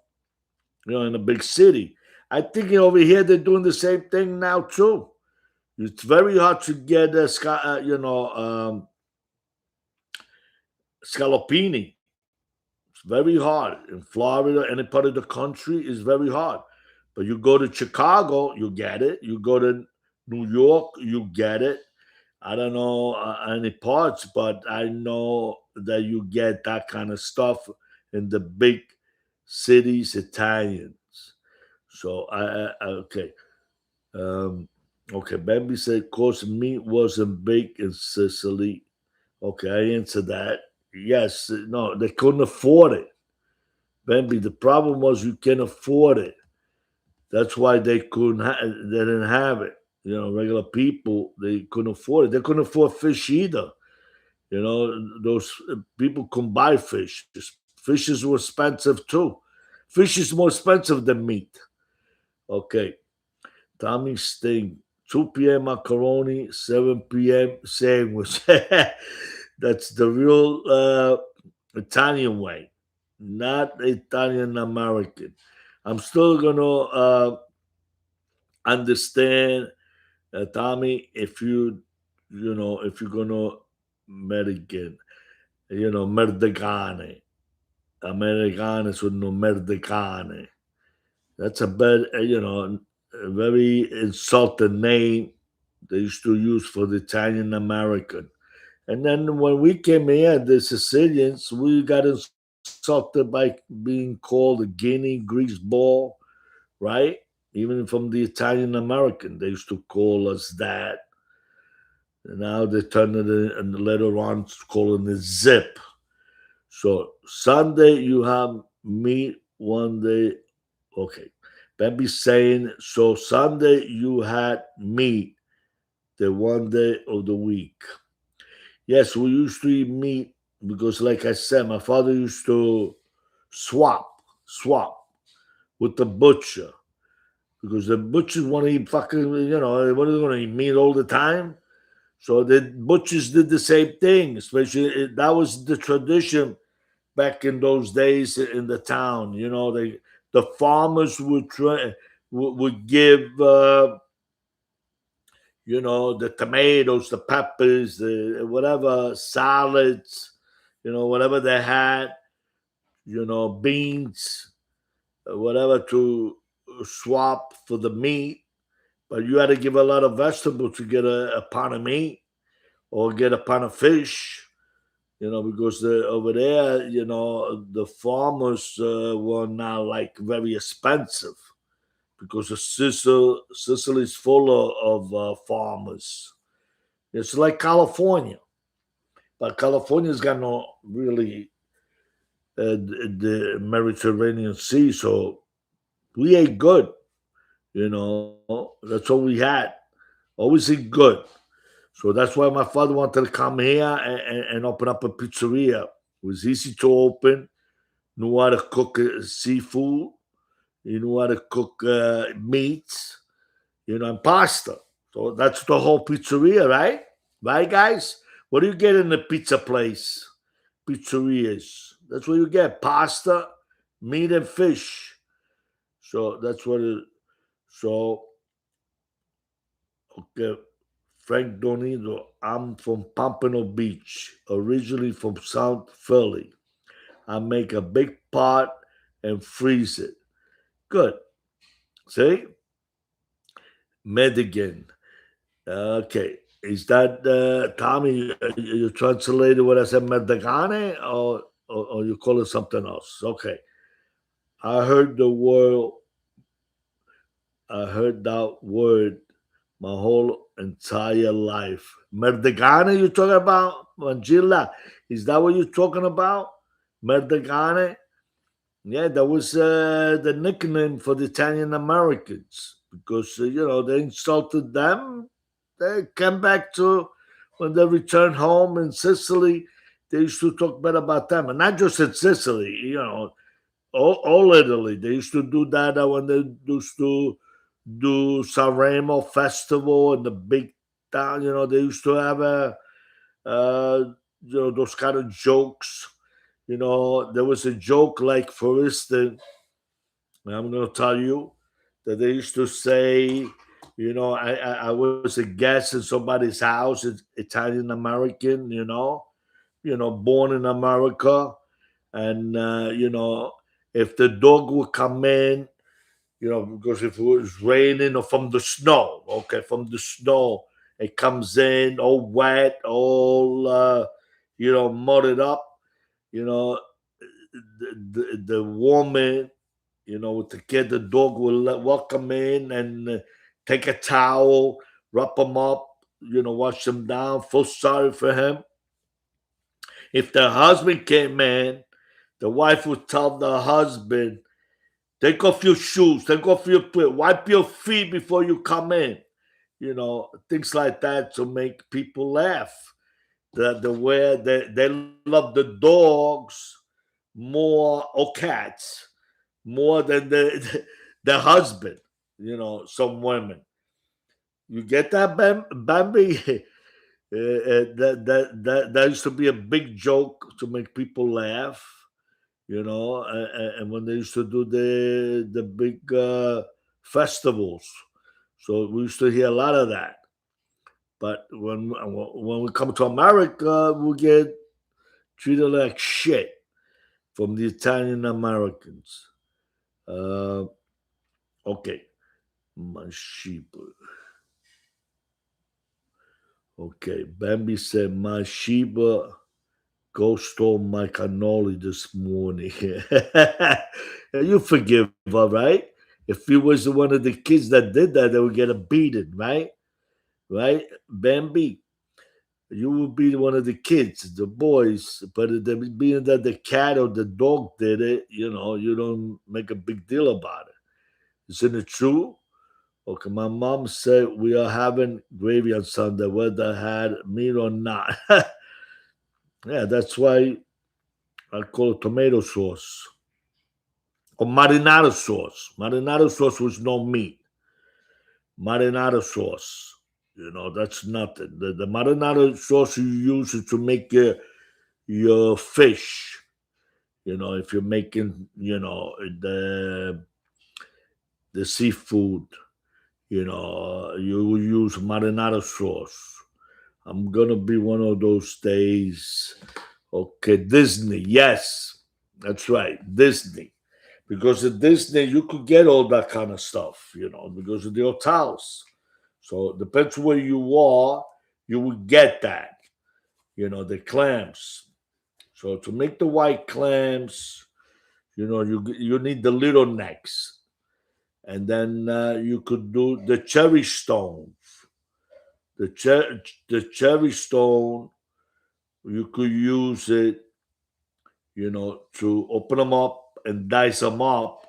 in a big city. I think over here they're doing the same thing now too. It's very hard to get scallopini. It's very hard in Florida. Any part of the country is very hard. But you go to Chicago, you get it. You go to New York, you get it. I don't know any parts, but I know that you get that kind of stuff in the big cities, Italians. So okay. Okay, Bambi said, "Course meat wasn't big in Sicily." Okay, I answered that. Yes, no, they couldn't afford it. Bambi, the problem was you can't afford it. That's why they couldn't. They didn't have it. Regular people they couldn't afford it. They couldn't afford fish either. Those people couldn't buy fish. Fishes were expensive too. Fish is more expensive than meat. Okay, Tommy Sting, 2 p.m. macaroni, 7 p.m. sandwich. That's the real Italian way, not Italian American. I'm still gonna understand, Tommy, if if you're gonna American, merdegane. Americane sono merdecane. That's a bad, a very insulting name they used to use for the Italian American. And then when we came here, the Sicilians, we got insulted by being called a guinea grease ball, right? Even from the Italian American, they used to call us that. Now they turn it in, and later on calling it zip. So Sunday you have meat one day. Okay. Bambi saying, so Sunday you had meat the one day of the week. Yes, we used to eat meat because, like I said, my father used to swap with the butcher because the butchers want to eat fucking, what are they going to eat meat all the time? So the butchers did the same thing, especially that was the tradition back in those days in the town. The farmers would give the tomatoes, the peppers, the whatever salads, whatever they had, beans, whatever to swap for the meat. But you had to give a lot of vegetables to get a pound of meat or get a pound of fish. Because over there, the farmers were not like very expensive because Sicily is full of farmers. It's like California, but California's got no really the Mediterranean Sea, so we ate good. That's all we had. Always eat good. So that's why my father wanted to come here and open up a pizzeria. It was easy to open. Knew how to cook seafood. You knew how to cook meats. And pasta. So that's the whole pizzeria, right? Right, guys? What do you get in the pizza place? Pizzerias. That's what you get: pasta, meat, and fish. So that's what it. So okay, Frank Donido. I'm from Pompano Beach, originally from South Philly. I make a big pot and freeze it. Good. See? Medigan. Okay. Is that Tommy? You translated what I said, Medagane, or you call it something else? Okay. I heard the word. I heard that word my whole entire life. Merdegane, you talking about? Angela, is that what you're talking about? Merdegane? Yeah, that was the nickname for the Italian Americans because, they insulted them. They came back to, when they returned home in Sicily, they used to talk bad about them. And not just in Sicily, all Italy. They used to do that when they used to do Sanremo Festival and the big town. They used to have uh, those kind of jokes. There was a joke like, for instance, I'm going to tell you that they used to say, I was a guest in somebody's house, it's Italian American, born in America, and if the dog would come in, because if it was raining or from the snow, okay, from the snow, it comes in all wet, all mudded up, you know, the woman, with the kid, the dog will welcome in and take a towel, wrap him up, wash him down, feel sorry for him. If the husband came in, the wife would tell the husband, take off your shoes, take off your feet, wipe your feet before you come in. Things like that to make people laugh. The way they love the dogs more, or cats more than the husband. Some women. You get that, Bambi? That used to be a big joke to make people laugh. And when they used to do the big festivals, so we used to hear a lot of that. But when we come to America, we get treated like shit from the Italian Americans. Uh, okay, my sheep. Okay, Bambi said my Sheba ghost stole my cannoli this morning. You forgive her, right? If he was one of the kids that did that, they would get a beating, right? Right, Bambi. you would be one of the kids, the boys. But being that the cat or the dog did it, you don't make a big deal about it. Isn't it true? Okay, my mom said we are having gravy on Sunday, whether I had meat or not. Yeah, that's why I call it tomato sauce or marinara sauce. Marinara sauce was no meat. Marinara sauce, that's nothing. The marinara sauce you use it to make your fish. If you're making, the seafood, you use marinara sauce. I'm gonna be one of those days. Okay, Disney. Yes, that's right, Disney. Because at Disney, you could get all that kind of stuff, because of the hotels. So it depends where you are, you would get that, the clams. So to make the white clams, you need the little necks, and then you could do the cherry stones. The cherry stone, you could use it, to open them up and dice them up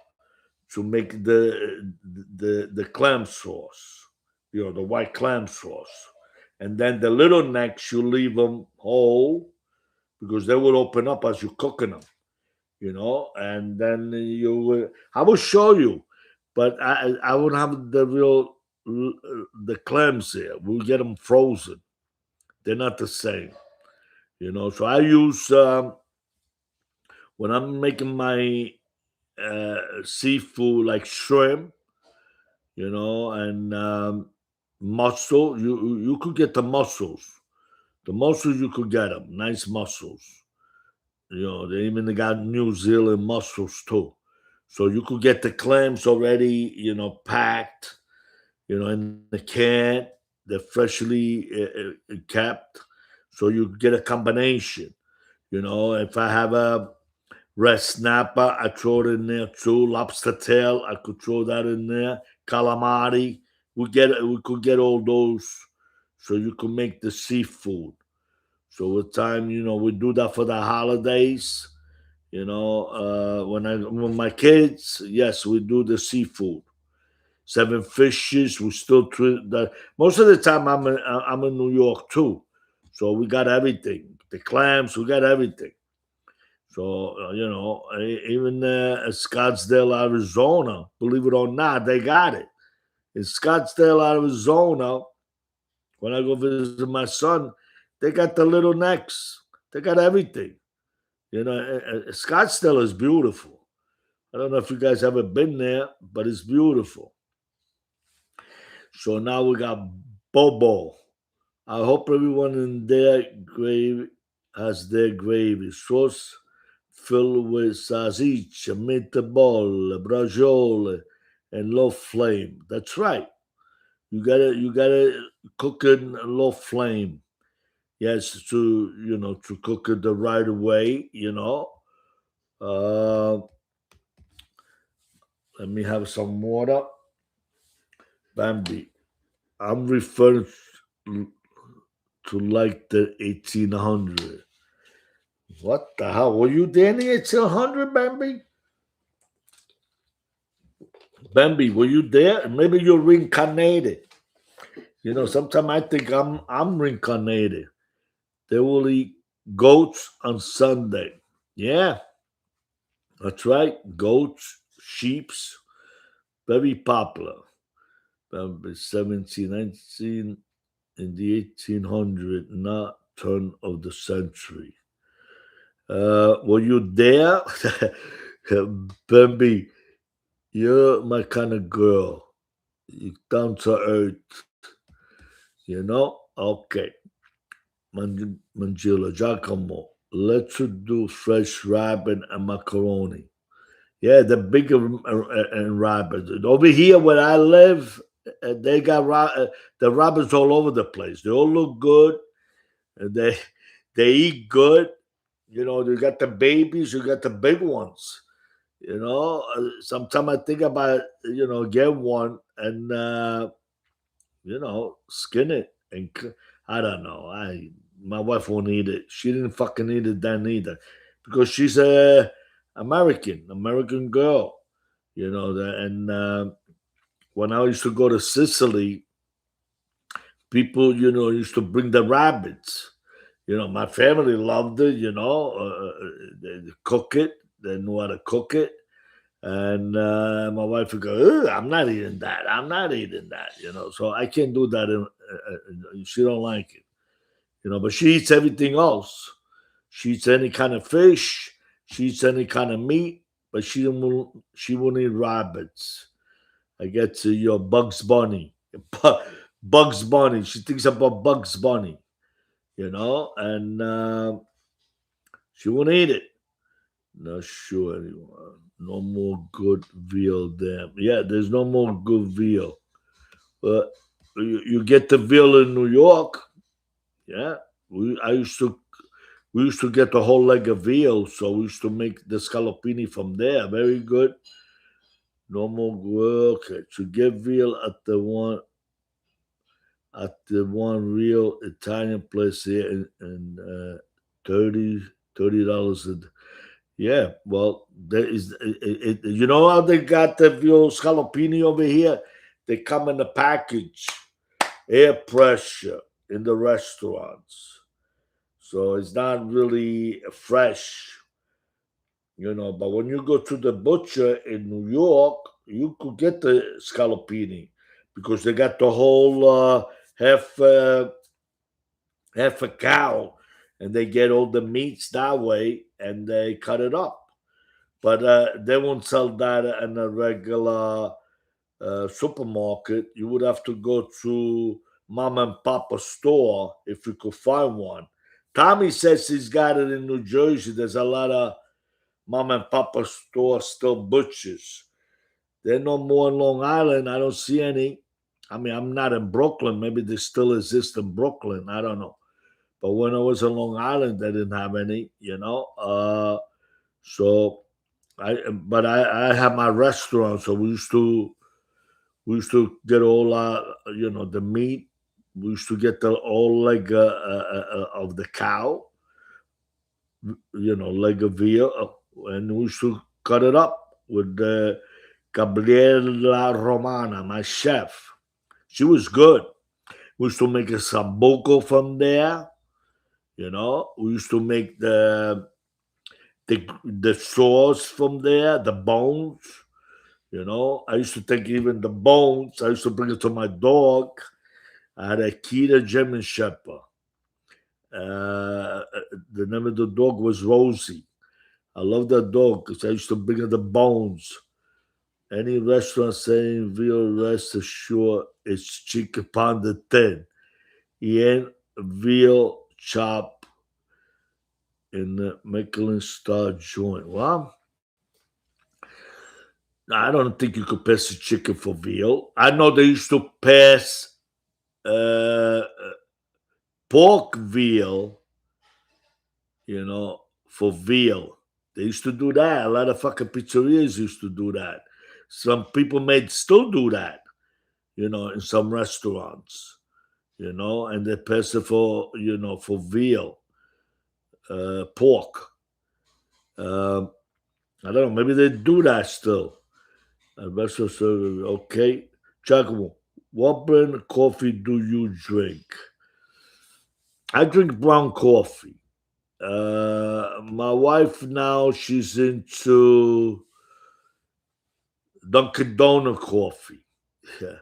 to make the clam sauce, the white clam sauce, and then the little necks you leave them whole because they will open up as you're cooking them, and then I will show you, but I won't have the clams here. We'll get them frozen. They're not the same, So I use when I'm making my seafood like shrimp, and mussel. You could get the mussels. The mussels you could get them, nice mussels. They even got New Zealand mussels too. So you could get the clams already, packed, in the can. They're freshly kept. So you get a combination. If I have a red snapper, I throw it in there too. Lobster tail, I could throw that in there. Calamari, we could get all those, so you could make the seafood. So with time, we do that for the holidays. When my kids, yes, we do the seafood. Seven fishes, we still treat that. Most of the time, I'm in New York too, so we got everything. The clams, we got everything. So, even Scottsdale, Arizona, believe it or not, they got it. In Scottsdale, Arizona, when I go visit my son, they got the little necks. They got everything. Scottsdale is beautiful. I don't know if you guys ever been there, but it's beautiful. So now we got Bobo. I hope everyone in their grave has their gravy. Sauce filled with salsiccia, meatball, braciole, and low flame. That's right. You gotta cook it in a low flame. Yes, to cook it the right way. Uh, Let me have some water. Bambi. I'm referring to like the 1800. What the hell? Were you there in the 1800, Bambi? Bambi, were you there? Maybe you're reincarnated. Sometimes I think I'm reincarnated. They will eat goats on Sunday. Yeah, that's right. Goats, sheeps, very popular. 1719 in the 1800, not turn of the century. Were you there? Bambi, you're my kind of girl. You down to earth, Okay. Mangila, Giacomo, let's do fresh rabbit and macaroni. Yeah, the bigger and rabbit. Over here where I live, they got the rabbits all over the place. They all look good. And they eat good. You got the babies, you got the big ones. Sometimes I think about get one and skin it and I don't know. my wife won't eat it. She didn't fucking eat it then either, because she's a American girl, and when I used to go to Sicily, people, used to bring the rabbits. My family loved it. They cook it. They knew how to cook it, and my wife would go, "Ugh, I'm not eating that. I'm not eating that." So I can't do that. She don't like it. But she eats everything else. She eats any kind of fish. She eats any kind of meat, but she won't eat rabbits. I get to your Bugs Bunny. Bugs Bunny. She thinks about Bugs Bunny, and she won't eat it. Not sure anymore. No more good veal. Damn. Yeah, there's no more good veal. But you get the veal in New York. Yeah, we used to get the whole leg of veal, so we used to make the scallopini from there. Very good. No more good. Okay, to get veal at the one real Italian place here in 30 dollars. Yeah, well, there is. You know how they got the veal scallopini over here? They come in a package, air pressure in the restaurants, so it's not really fresh. But when you go to the butcher in New York, you could get the scallopini because they got the whole half half a cow, and they get all the meats that way, and they cut it up. But they won't sell that in a regular supermarket. You would have to go to mom and papa store if you could find one. Tommy says he's got it in New Jersey. There's a lot of mom and papa stores still butchers. They're no more in Long Island. I don't see any. I mean, I'm not in Brooklyn. Maybe they still exist in Brooklyn. I don't know. But when I was in Long Island, they didn't have any. So but I have my restaurant, so we used to get all the meat. We used to get the all leg of the cow, leg of veal, and we used to cut it up with the Gabriela Romana, my chef. She was good. We used to make a sambuco from there. We used to make the sauce from there, the bones. I used to take even the bones. I used to bring it to my dog. I had a Akita German Shepherd. The name of the dog was Rosie. I love that dog because I used to bring her the bones. Any restaurant saying veal, rest assured it's chicken pounded thin. Yen veal chop in the Michelin star joint. Well, I don't think you could pass a chicken for veal. I know they used to pass uh, pork veal, for veal. They used to do that. A lot of fucking pizzerias used to do that. Some people may still do that, in some restaurants, and they pass it for veal, pork. Um, I don't know. Maybe they do that still. Restaurant service, okay. Giacomo, what brand of coffee do you drink? I drink brown coffee. My wife now, she's into Dunkin' Donut coffee. Yeah,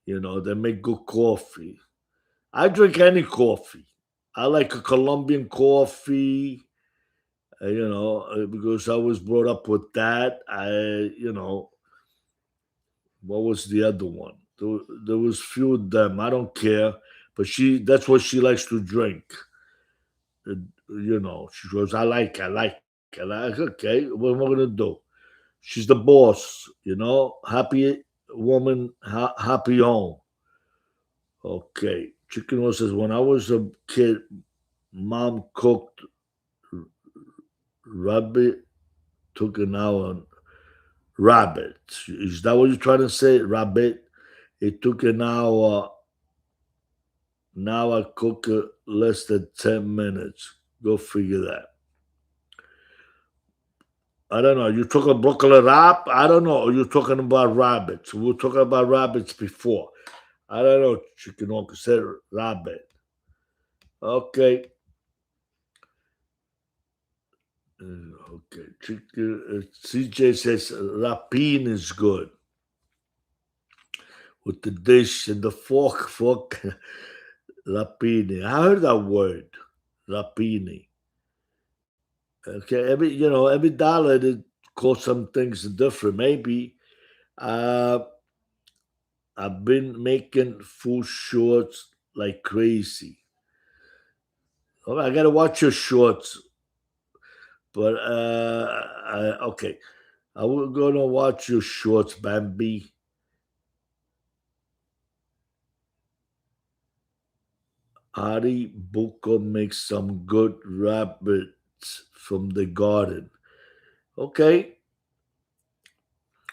they make good coffee. I drink any coffee. I like a Colombian coffee, because I was brought up with that. What was the other one? There was few of them. I don't care, but that's what she likes to drink. She goes, I like, okay, what am I gonna do? She's the boss, happy woman, happy home. Okay. Chicken Roast says, when I was a kid, mom cooked rabbit, took an hour on rabbit. Is that what you're trying to say? Rabbit? It took an hour Now I cook it less than 10 minutes. Go figure that. I don't know. You talking broccoli wrap? I don't know. Or you talking about rabbits? We were talking about rabbits before. I don't know. Chicken or said rabbit. Okay. Okay. Chicken. CJ says rapine is good with the dish and the fork. Fork. Rapine. I heard that word. Rapine. Okay. Every dollar they call some things different. Maybe. Uh, I've been making food shorts like crazy. Oh, I gotta watch your shorts, but okay. I will gonna watch your shorts, Bambi. Ari Buko makes some good rabbits from the garden. Okay.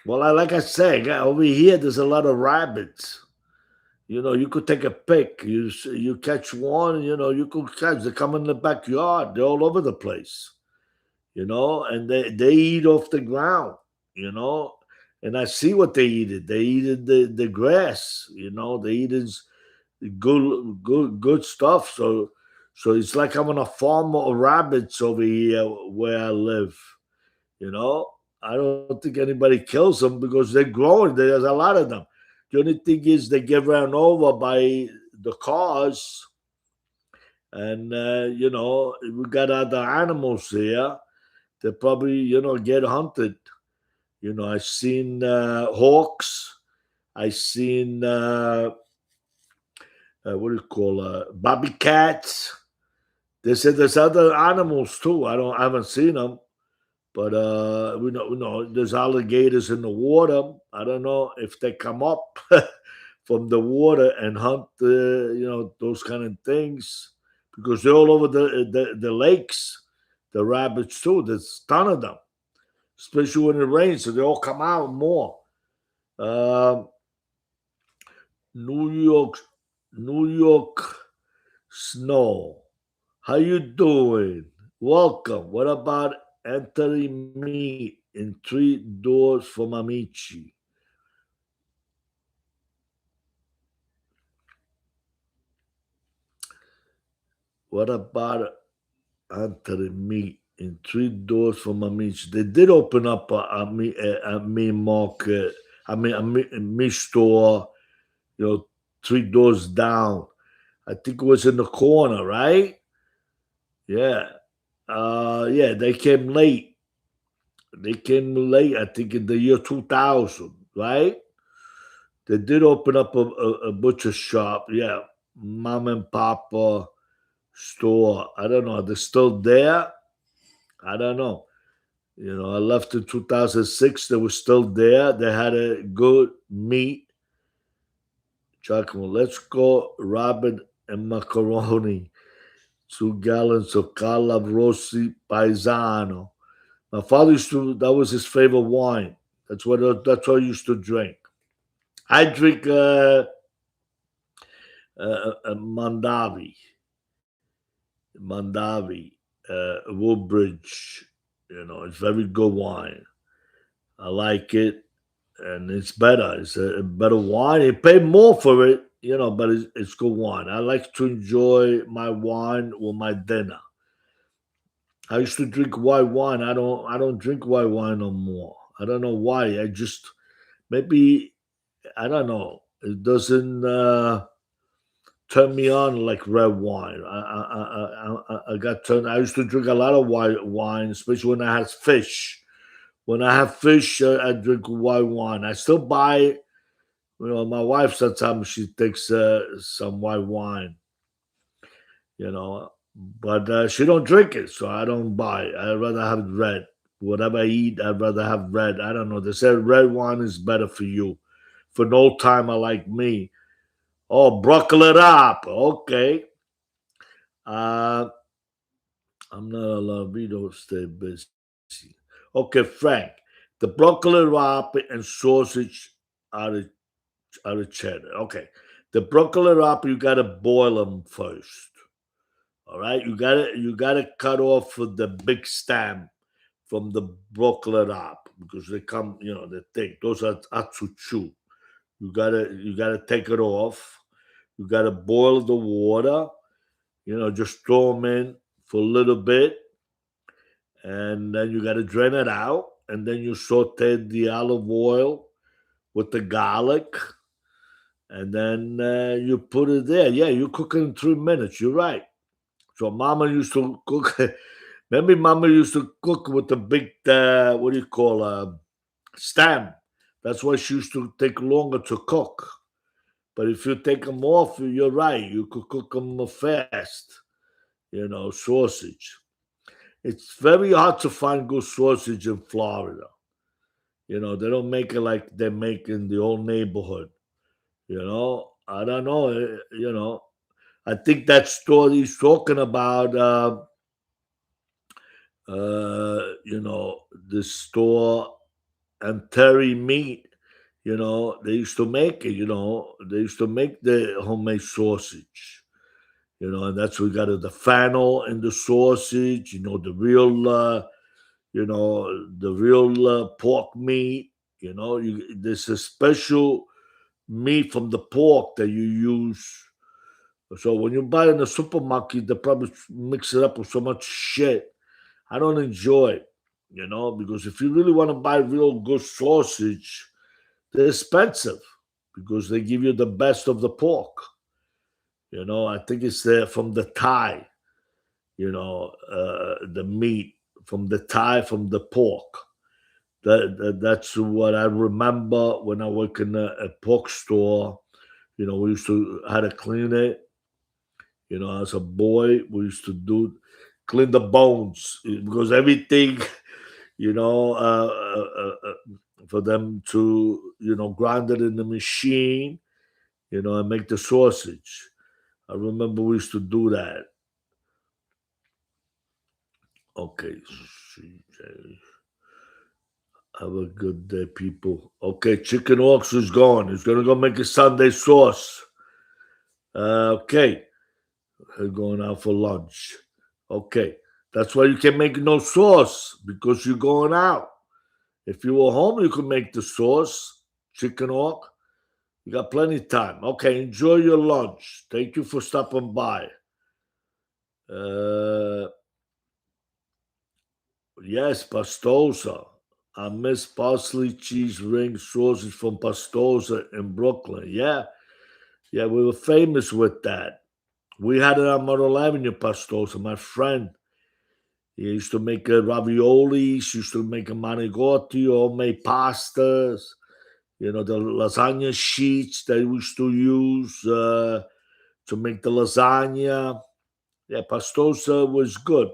Well, like I say, over here there's a lot of rabbits. You could take a pick. You catch one. You could catch. They come in the backyard. They're all over the place. And they eat off the ground. You know, and I see what they eat. They eat the grass. They eat good stuff. So it's like I'm on a farm of rabbits over here where I live. You know, I don't think anybody kills them because they're growing. There's a lot of them. The only thing is they get run over by the cars, and we got other animals here. They probably get hunted. I seen hawks. I seen what do you call bobby cats. They said there's other animals too. I haven't seen them. But we know there's alligators in the water. I don't know if they come up from the water and hunt, those kind of things, because they're all over the lakes. The rabbits too. There's a ton of them, especially when it rains, so they all come out more. Um, New York, New York snow. How you doing? Welcome. What about entering me in three doors from Amici? What about entering me in three doors from Amici? They did open up a me market. A me store. You know, three doors down. I think it was in the corner, right? Yeah. Yeah. They came late. They came late. I think in the year 2000, right? They did open up a butcher shop. Yeah, mom and papa store. I don't know. Are they still there? I don't know. I left in 2006. They were still there. They had a good meat. Giacomo, let's go rabbit and macaroni. 2 gallons of Rossi Paisano. My father used to. That was his favorite wine. That's what he used to drink. I drink Mandavi. Mandavi, Woodbridge. It's very good wine. I like it, and it's better. It's a better wine. You pay more for it, but it's good wine. I like to enjoy my wine with my dinner. I used to drink white wine. I don't drink white wine no more. I don't know why. I just maybe I don't know. It doesn't turn me on like red wine. I got turned. I used to drink a lot of white wine, especially when I had fish. When I have fish, I drink white wine. I still buy. My wife sometimes she takes some white wine. But she don't drink it, so I don't buy it. I'd rather have red. Whatever I eat, I'd rather have red. I don't know. They said red wine is better for you. For an old timer like me. Oh, broccoli up. Okay. Uh, I'm not allowed. We don't stay busy. Okay, Frank. The broccoli wrap and sausage are the cheddar. Okay. The broccoli rabe, you gotta boil them first. All right, you gotta cut off the big stem from the broccoli rabe because they come, they're thick. Those are atsuchu. You gotta take it off. You gotta boil the water. Just throw them in for a little bit, and then you gotta drain it out, and then you saute the olive oil with the garlic, and then you put it there. Yeah, you cook it in 3 minutes. You're right. So Mama used to cook. Maybe Mama used to cook with the big what do you call stem. That's why she used to take longer to cook. But if you take them off, you're right. You could cook them fast. Sausage. It's very hard to find good sausage in Florida. They don't make it like they make in the old neighborhood. I don't know. I think that store he's talking about, the store and Terry Meat, they used to make it, they used to make the homemade sausage, and that's we got the fennel in the sausage, the real pork meat, there's a special meat from the pork that you use. So when you buy in the supermarket, they probably mix it up with so much shit. I don't enjoy it, because if you really want to buy real good sausage, they're expensive because they give you the best of the pork. I think it's from the thigh, the meat from the thigh from the pork. That's what I remember when I work in a pork store. We used to how to clean it. As a boy, we used to clean the bones because everything, you know, for them to, grind it in the machine, and make the sausage. I remember we used to do that. Okay, CJ. Have a good day, people. Okay, Chicken Ox is gone. He's gonna go make a Sunday sauce. Okay, we're going out for lunch. Okay, that's why you can make no sauce because you're going out. If you were home, you could make the sauce, Chicken Hawk. You got plenty of time. Okay, enjoy your lunch. Thank you for stopping by. Yes, Pastosa. I miss parsley cheese ring sausage from Pastosa in Brooklyn. Yeah, we were famous with that. We had it on Myrtle Avenue, Pastosa. My friend, he used to make raviolis, used to make a manigotti, homemade pastas. The lasagna sheets they used to use to make the lasagna. Yeah, Pastosa was good.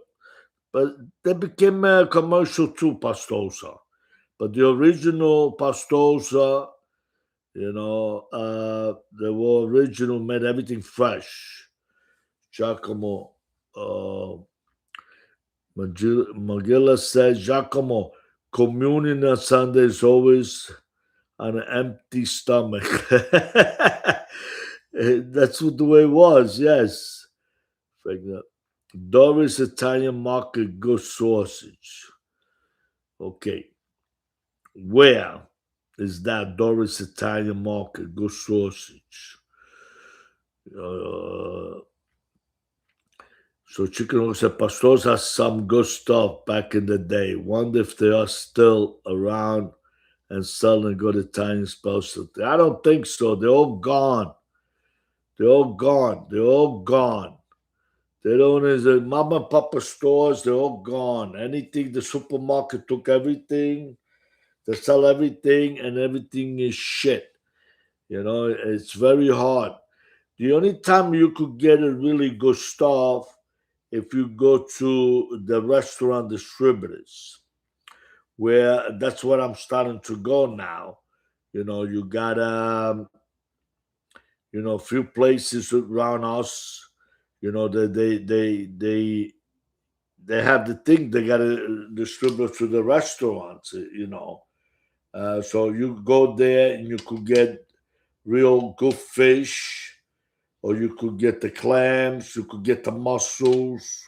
But they became commercial too, Pastosa. But the original Pastosa, they were original, made everything fresh. Giacomo Magilla said, Giacomo, communion on Sunday is always on an empty stomach. That's what the way it was, yes. Doris Italian Market, good sausage. Okay. Where is that Doris Italian Market, good sausage? So Chicken Hawk said, Pastors has some good stuff back in the day. Wonder if they are still around and selling good Italian specialty. I don't think so. They're all gone. They're all gone. They don't is the mama and papa stores, they're all gone. Anything, the supermarket took everything. They sell everything and everything is shit. It's very hard. The only time you could get a really good stuff if you go to the restaurant distributors, where that's what I'm starting to go now. You got a few places around us. They have the thing they got to distribute to the restaurants. So you go there and you could get real good fish. or you could get the clams, you could get the mussels,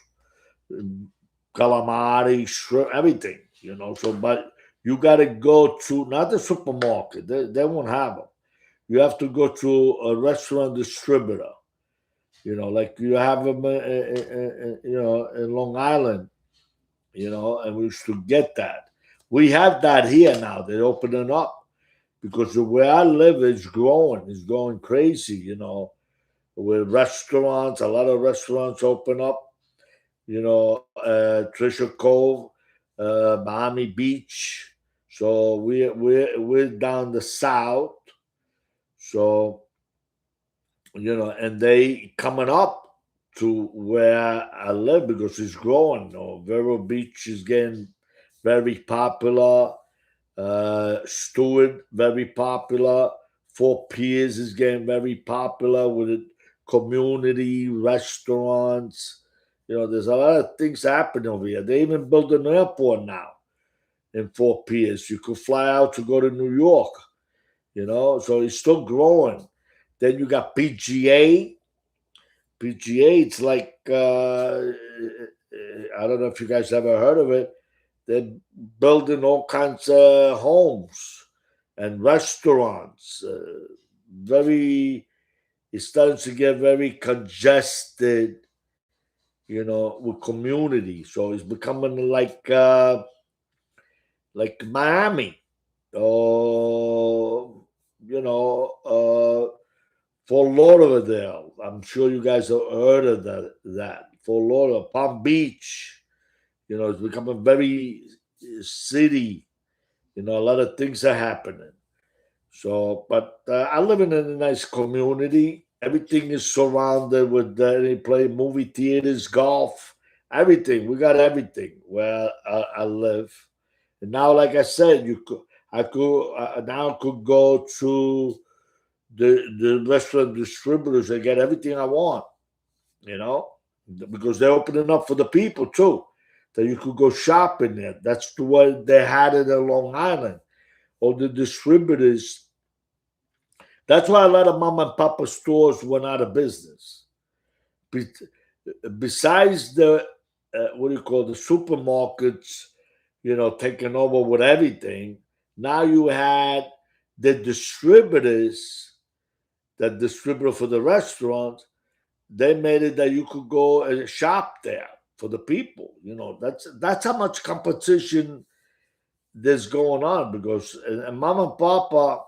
calamari, shrimp, everything, So, but you got to go to not the supermarket; they won't have them. You have to go to a restaurant distributor. Like you have them, in Long Island. And we used to get that. We have that here now. They're opening up because where I live is growing. It's going crazy. With restaurants, a lot of restaurants open up. Treasure Cove, Miami Beach. So we're down the south. So and they coming up to where I live because it's growing. Vero Beach is getting very popular. Stewart, very popular. Fort Pierce is getting very popular with community restaurants. There's a lot of things happening over here. They even built an airport now in Fort Pierce. You could fly out to go to New York. So it's still growing. Then you got PGA. PGA, it's like I don't know if you guys ever heard of it. They're building all kinds of homes and restaurants. It's starting to get very congested, with community. So it's becoming like Miami, or Fort Lauderdale. I'm sure you guys have heard of that. Fort Lauderdale, Palm Beach. It's becoming very city. A lot of things are happening. So, but I live in a nice community. Everything is surrounded with they play movie theaters, golf, everything. We got everything where I live. And now, like I said, I could go to the restaurant distributors and get everything I want. Because they're opening up for the people too. That you could go shopping there. That's the way they had it in Long Island. All the distributors. That's why a lot of mom and papa stores went out of business. Besides the what do you call the supermarkets, taking over with everything. Now you had the distributors, that distributor for the restaurants. They made it that you could go and shop there for the people. That's how much competition there's going on because and mom and papa,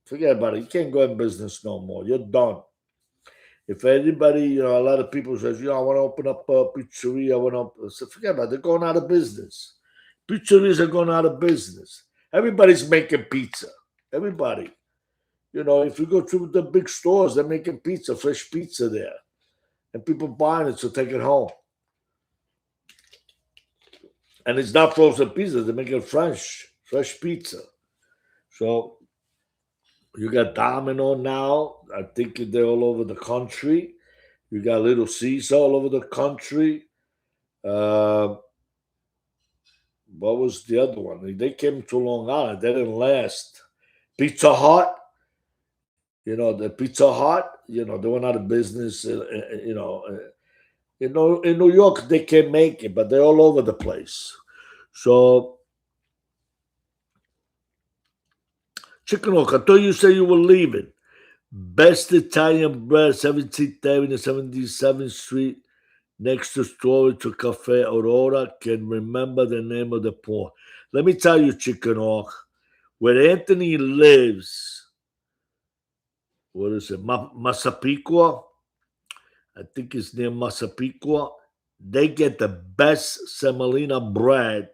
forget about it. You can't go in business no more. You're done. If anybody, a lot of people says, I want to open up a pizzeria. So forget about it. They're going out of business. Pizzerias are going out of business. Everybody's making pizza. Everybody. If you go to the big stores, they're making pizza, fresh pizza there. And people buying it to take it home. And it's not frozen pizza. They're making fresh pizza. So you got Domino now. I think they're all over the country. You got Little Caesar all over the country. What was the other one? They came to Long Island. They didn't last. Pizza Hut. The Pizza Hut. They went out of business. In New York, they can make it, but they're all over the place. So, Chicken Hawk, I thought you said you were leaving. Best Italian bread, 17th Avenue, 77th Street, next to Storico Cafe Aurora. Can remember the name of the port. Let me tell you, Chicken Hawk, where Anthony lives, what is it, Massapequa? I think it's near Massapequa. They get the best semolina bread.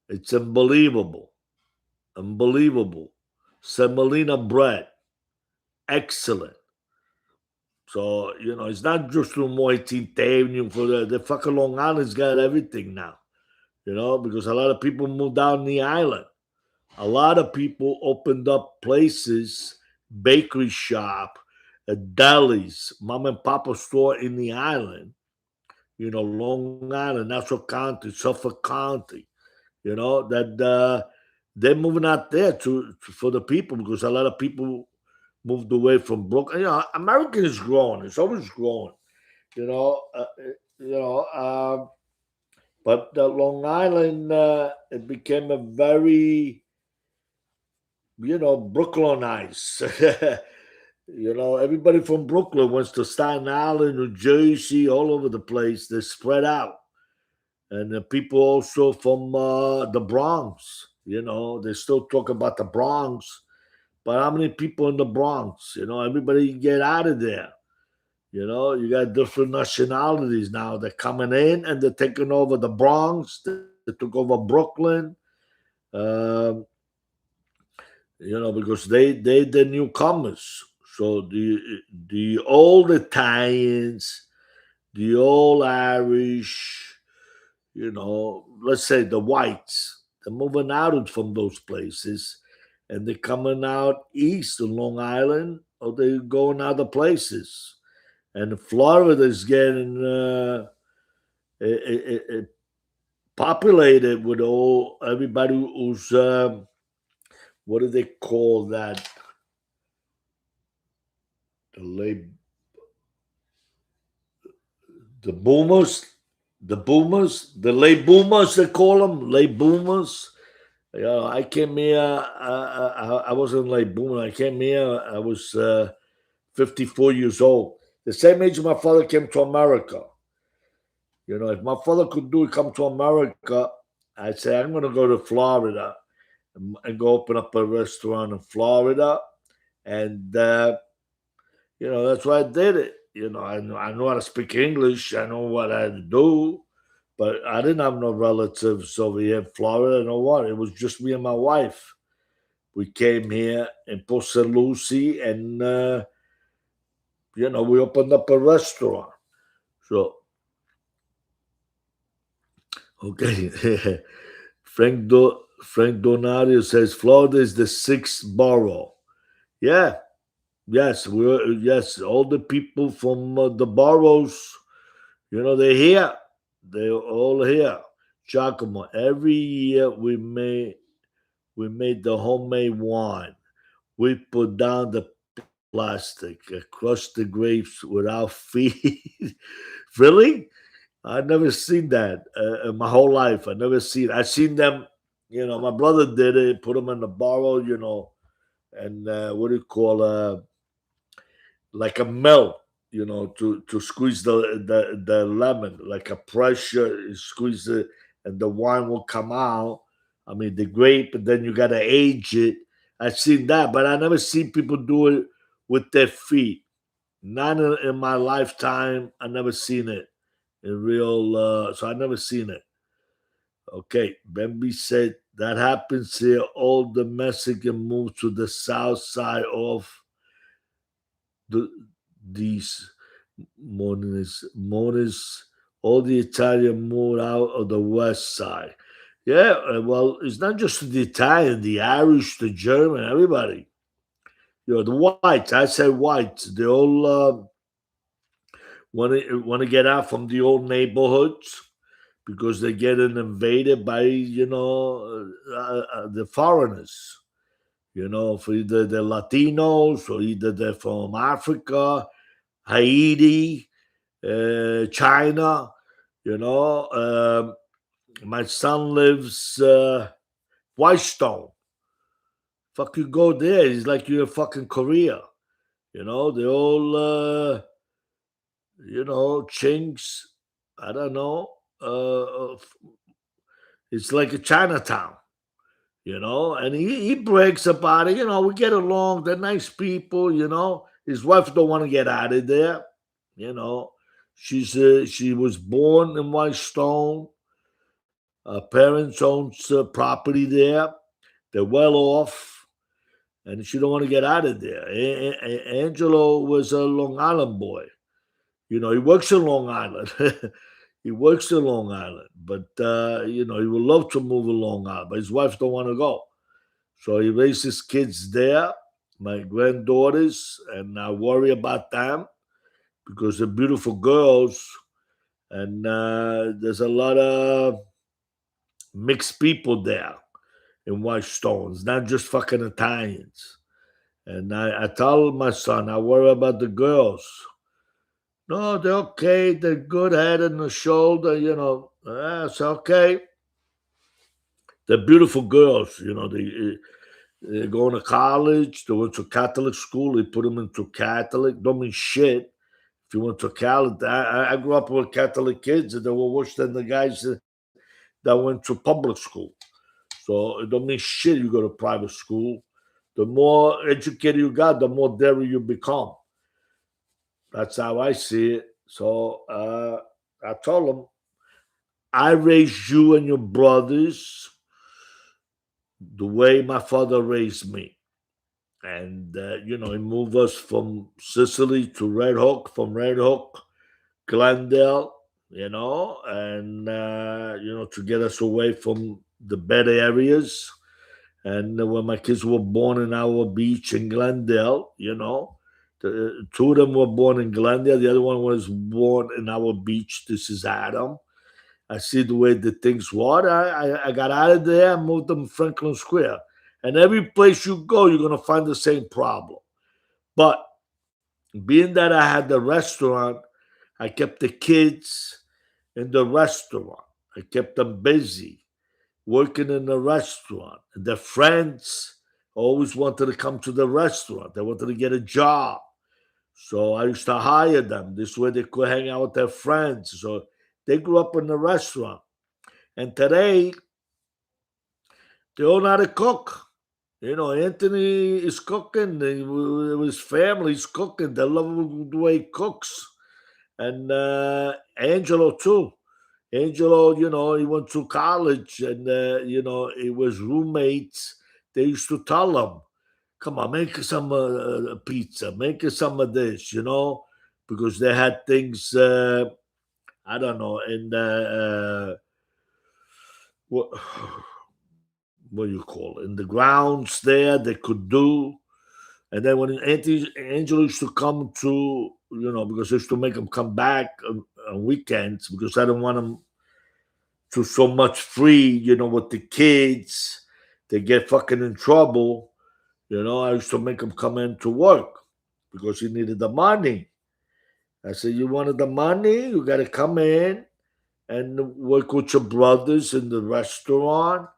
It's unbelievable. Unbelievable. Semolina bread. Excellent. So, it's not just from 18th Avenue. For the fucking Long Island's got everything now. Because a lot of people moved down the island. A lot of people opened up places, bakery shop, delis, mom and pop store in the island. Long Island, Nassau County, Suffolk County. That they're moving out there for the people because a lot of people moved away from Brooklyn. America is growing. It's always growing. You know, you know. But Long Island, it became a very, Brooklynized. Everybody from Brooklyn wants to Staten Island, New Jersey, all over the place. They're spread out. And the people also from the Bronx, they still talk about the Bronx. But how many people in the Bronx? Everybody get out of there. You got different nationalities now. They're coming in and they're taking over the Bronx. They took over Brooklyn. Um, because they the newcomers. So the old Italians, the old Irish, let's say the whites, they're moving out from those places, and they're coming out east of Long Island, or they're going other places. And Florida is getting populated with all everybody who's what do they call that? The late the boomers, the late boomers. They call them late boomers. I came here. I wasn't late boomer. I came here. I was 54 years old. The same age my father came to America. If my father could come to America, I'd say I'm going to go to Florida and go open up a restaurant in Florida, and that's why I did it. I know how to speak English. I know what I had to do, but I didn't have no relatives over here in Florida. You know what? It was just me and my wife. We came here in Port St. Lucie, and we opened up a restaurant. So, okay. Frank Donadio says Florida is the sixth borough. Yeah, yes, yes. All the people from the boroughs, they're here. They're all here. Giacomo. Every year we made the homemade wine. We put down the plastic, crushed the grapes without feed. Really? I've never seen that in my whole life. I never seen. I seen them. My brother did it. Put them in the bottle. And what do you call like a milk. To squeeze the lemon, like a pressure, you squeeze it, and the wine will come out. I mean, the grape, and then you got to age it. I've seen that, but I never seen people do it with their feet. Not in my lifetime. I never seen it in real. So I never seen it. Okay, Bambi said that happens here. All the Mexican move to the south side of the these Monis, all the Italian moved out of the west side. Yeah, well, it's not just the Italian, the Irish, the German, everybody. The whites. I say whites. They all want to get out from the old neighborhoods because they're getting invaded by the foreigners. For either the Latinos or either they're from Africa, Haiti, China. My son lives Whitestone. Fuck, you go there, it's like you're in fucking Korea. They all chinks. I don't know. It's like a Chinatown. And he brags about it. We get along. They're nice people. His wife don't want to get out of there. She was born in Whitestone. Her parents owns property there. They're well off, and she don't want to get out of there. Angelo was a Long Island boy. He works in Long Island. He works in Long Island, but he would love to move to Long Island, but his wife don't want to go. So he raises kids there, my granddaughters, and I worry about them because they're beautiful girls, and there's a lot of mixed people there in Whitestone. It's not just fucking Italians. And I tell my son, I worry about the girls. No, they're okay. They're good head and the shoulder, It's okay. They're beautiful girls, they're going to college. They went to Catholic school. They put them into Catholic. Don't mean shit. If you went to college, I grew up with Catholic kids, and they were worse than the guys that went to public school. So it don't mean shit you go to private school. The more educated you got, the more daring you become. That's how I see it. So I told them, I raised you and your brothers the way my father raised me. And, he moved us from Sicily to Red Hook, from Red Hook, Glendale, and, to get us away from the bad areas. And when my kids were born in our beach in Glendale, two of them were born in Glendale. The other one was born in our beach. This is Adam. I see the way the things were. I got out of there and moved to Franklin Square. And every place you go, you're going to find the same problem. But being that I had the restaurant, I kept the kids in the restaurant. I kept them busy working in the restaurant. And their friends always wanted to come to the restaurant. They wanted to get a job. So I used to hire them. This way they could hang out with their friends. So they grew up in the restaurant. And today, they all know how to cook. Anthony is cooking. His family's cooking. They love the way he cooks. And Angelo, too. Angelo, he went to college and, it was roommates. They used to tell him, come on, make some pizza, make some of this, because they had things, I don't know, in the, what do you call it, in the grounds there they could do. And then when Angelo used to come to, because I used to make him come back on weekends because I didn't want him to so much free, with the kids. They get fucking in trouble. I used to make him come in to work because he needed the money. I said, you wanted the money? You got to come in and work with your brothers in the restaurant.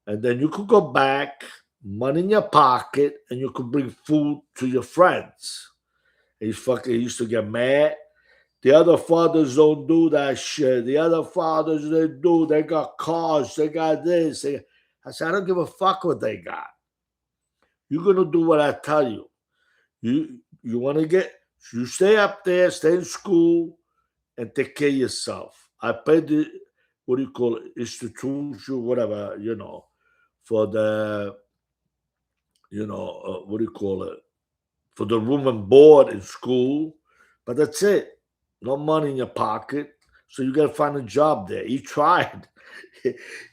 And then you could go back, money in your pocket, and you could bring food to your friends. He used to get mad. The other fathers don't do that shit. The other fathers, they got cars, they got this. I said, I don't give a fuck what they got. You're going to do what I tell you. You want to you stay up there, stay in school, and take care of yourself. I paid the, what do you call it, institution, whatever, for the, what do you call it, for the room and board in school. But that's it. No money in your pocket. So you got to find a job there. He tried.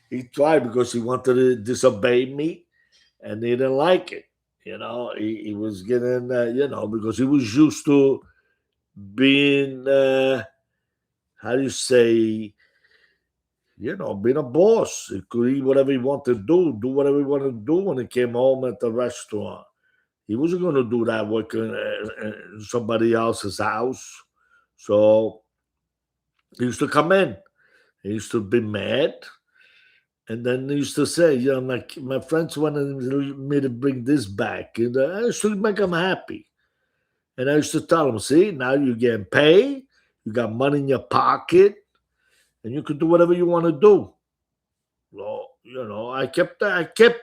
He tried because he wanted to disobey me and he didn't like it. He was getting, because he was used to being, how do you say, being a boss. He could eat whatever he wanted to do whatever he wanted to do when he came home at the restaurant. He wasn't going to do that working in somebody else's house. So he used to come in. He used to be mad. And then he used to say, my friends wanted me to bring this back. And I used to make them happy. And I used to tell them, see, now you're getting paid. You got money in your pocket. And you can do whatever you want to do. Well, I kept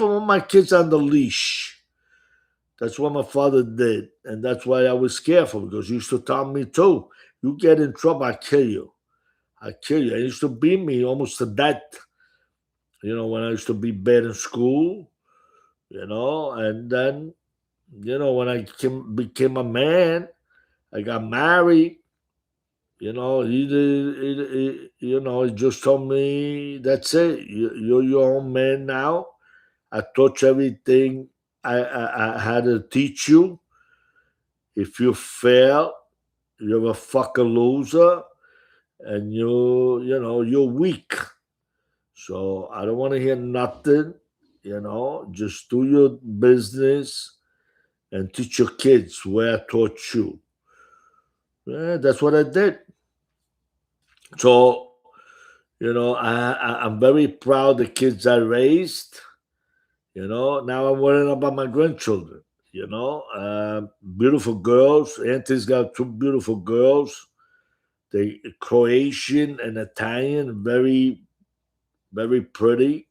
all my kids on the leash. That's what my father did. And that's why I was careful because he used to tell me too, you get in trouble, I kill you. I kill you. He used to beat me almost to death. When I used to be bad in school, and then, when I became a man, I got married. He just told me, that's it. You're your own man now. I taught you everything I had to teach you. If you fail, you're a fucking loser, and you're weak. So I don't want to hear nothing. Just do your business and teach your kids the way I taught you. Yeah, that's what I did. So, I'm very proud the kids I raised. Now I'm worrying about my grandchildren. Beautiful girls. Auntie's got two beautiful girls. They Croatian and Italian, very, very pretty.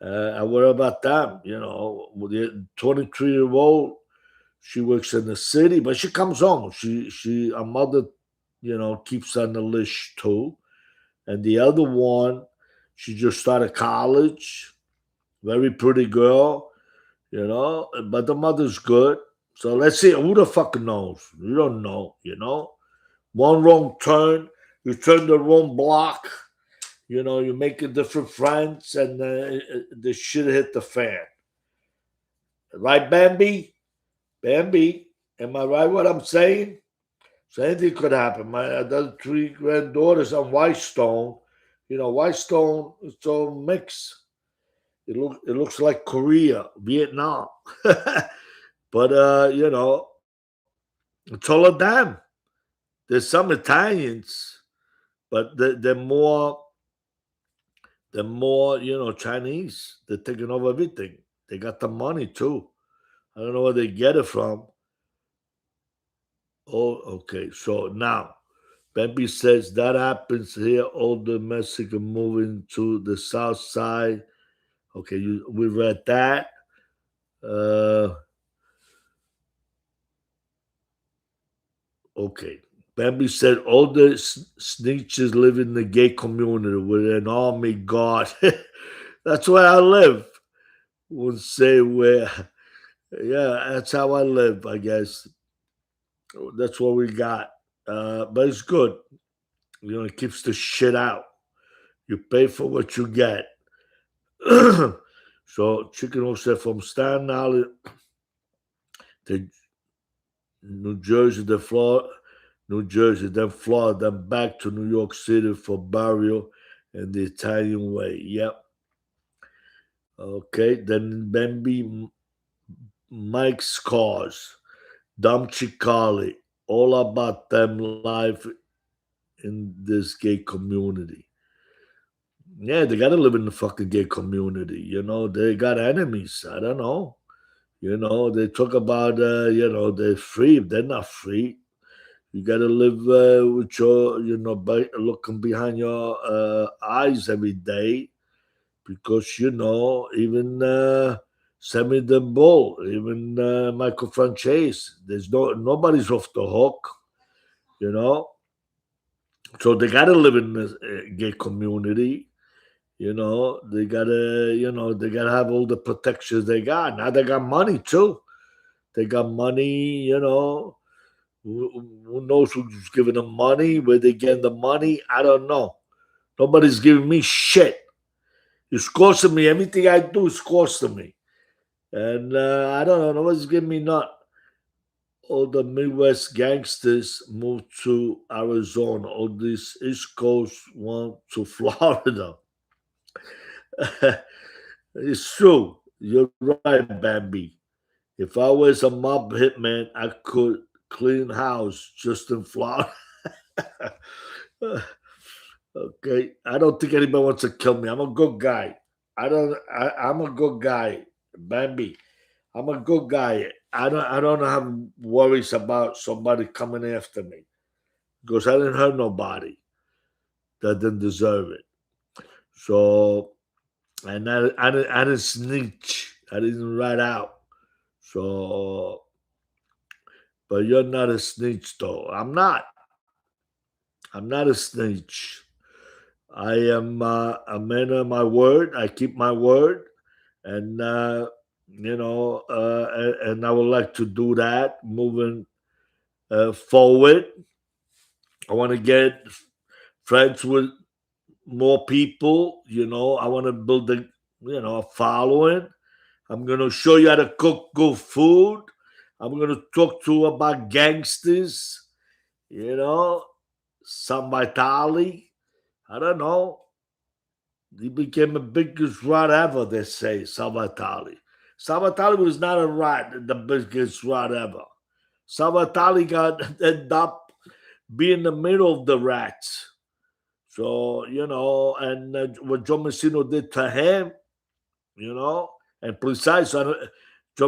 I worry about them. With the 23-year-old, she works in the city, but she comes home. Her mother, keeps on the leash too. And the other one, she just started college. Very pretty girl, but the mother's good. So let's see. Who the fuck knows? You don't know. One wrong turn, you turn the wrong block. You make a different friends, and the shit hit the fan. Right, Bambi? Bambi, am I right what I'm saying? So anything could happen. My other three granddaughters on Whitestone. Whitestone, it's all mixed. It looks like Korea, Vietnam. But it's all of them. There's some Italians, but they're more Chinese. They're taking over everything. They got the money too. I don't know where they get it from. Oh, okay. So now, Bambi says that happens here. All the Mexican moving to the south side. Okay, we read that. Okay. Bambi said all the snitches live in the gay community with an army guard. That's where I live. Won't say where. Yeah, that's how I live, I guess. That's what we got. But it's good. It keeps the shit out. You pay for what you get. So Chicken Hawk said from Staten Island to New Jersey, then Florida, then Florida, then back to New York City for burial and the Italian way. Yep. Okay, then Bambi, Mike's Cars, Dom Chicali, all about them life in this gay community. Yeah, they gotta live in the fucking gay community. They got enemies. I don't know. They talk about they're free. They're not free. You gotta live with your looking behind your eyes every day, because even Sammy the Bull, even Michael Franchese, there's nobody's off the hook. you know. So they gotta live in the gay community. They gotta have all the protections they got. Now they got money too. They got money. Who knows who's giving them money? Where they getting the money? I don't know. Nobody's giving me shit. It's costing me. Everything I do is costing me. And I don't know. Nobody's giving me none. All the Midwest gangsters moved to Arizona. All these East Coast went to Florida. It's true. You're right, Bambi. If I was a mob hitman, I could clean house just in Florida. Okay, I don't think anybody wants to kill me. I'm a good guy. I'm a good guy, Bambi. I'm a good guy. I don't have worries about somebody coming after me because I didn't hurt nobody that didn't deserve it. So, and I didn't snitch. I didn't write out. So, but you're not a snitch, though. I'm not. I'm not a snitch. I am a man of my word. I keep my word, and and I would like to do that moving forward. I want to get friends with more people. I want to build a following. I'm gonna show you how to cook good food. I'm gonna talk to you about gangsters. You know, Sam Vitali. I don't know. He became the biggest rat ever, they say, Sam Vitali. Sabatali was not a rat, the biggest rat ever. Sabatali got ended up being the middle of the rats. So, and what Joe Messino did to him, and precise, Joe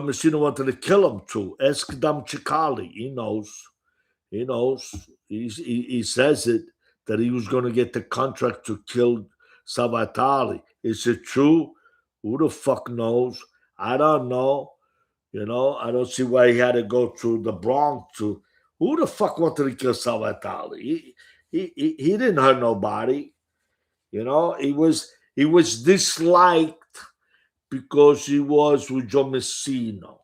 Messino wanted to kill him too. Ask Dam Chikali. He knows. He knows. He says it that he was going to get the contract to kill Sabatali. Is it true? Who the fuck knows? I don't know. I don't see why he had to go to the Bronx to. Who the fuck wanted to kill Sabatali? He didn't hurt nobody. He was disliked because he was with Joe Messino.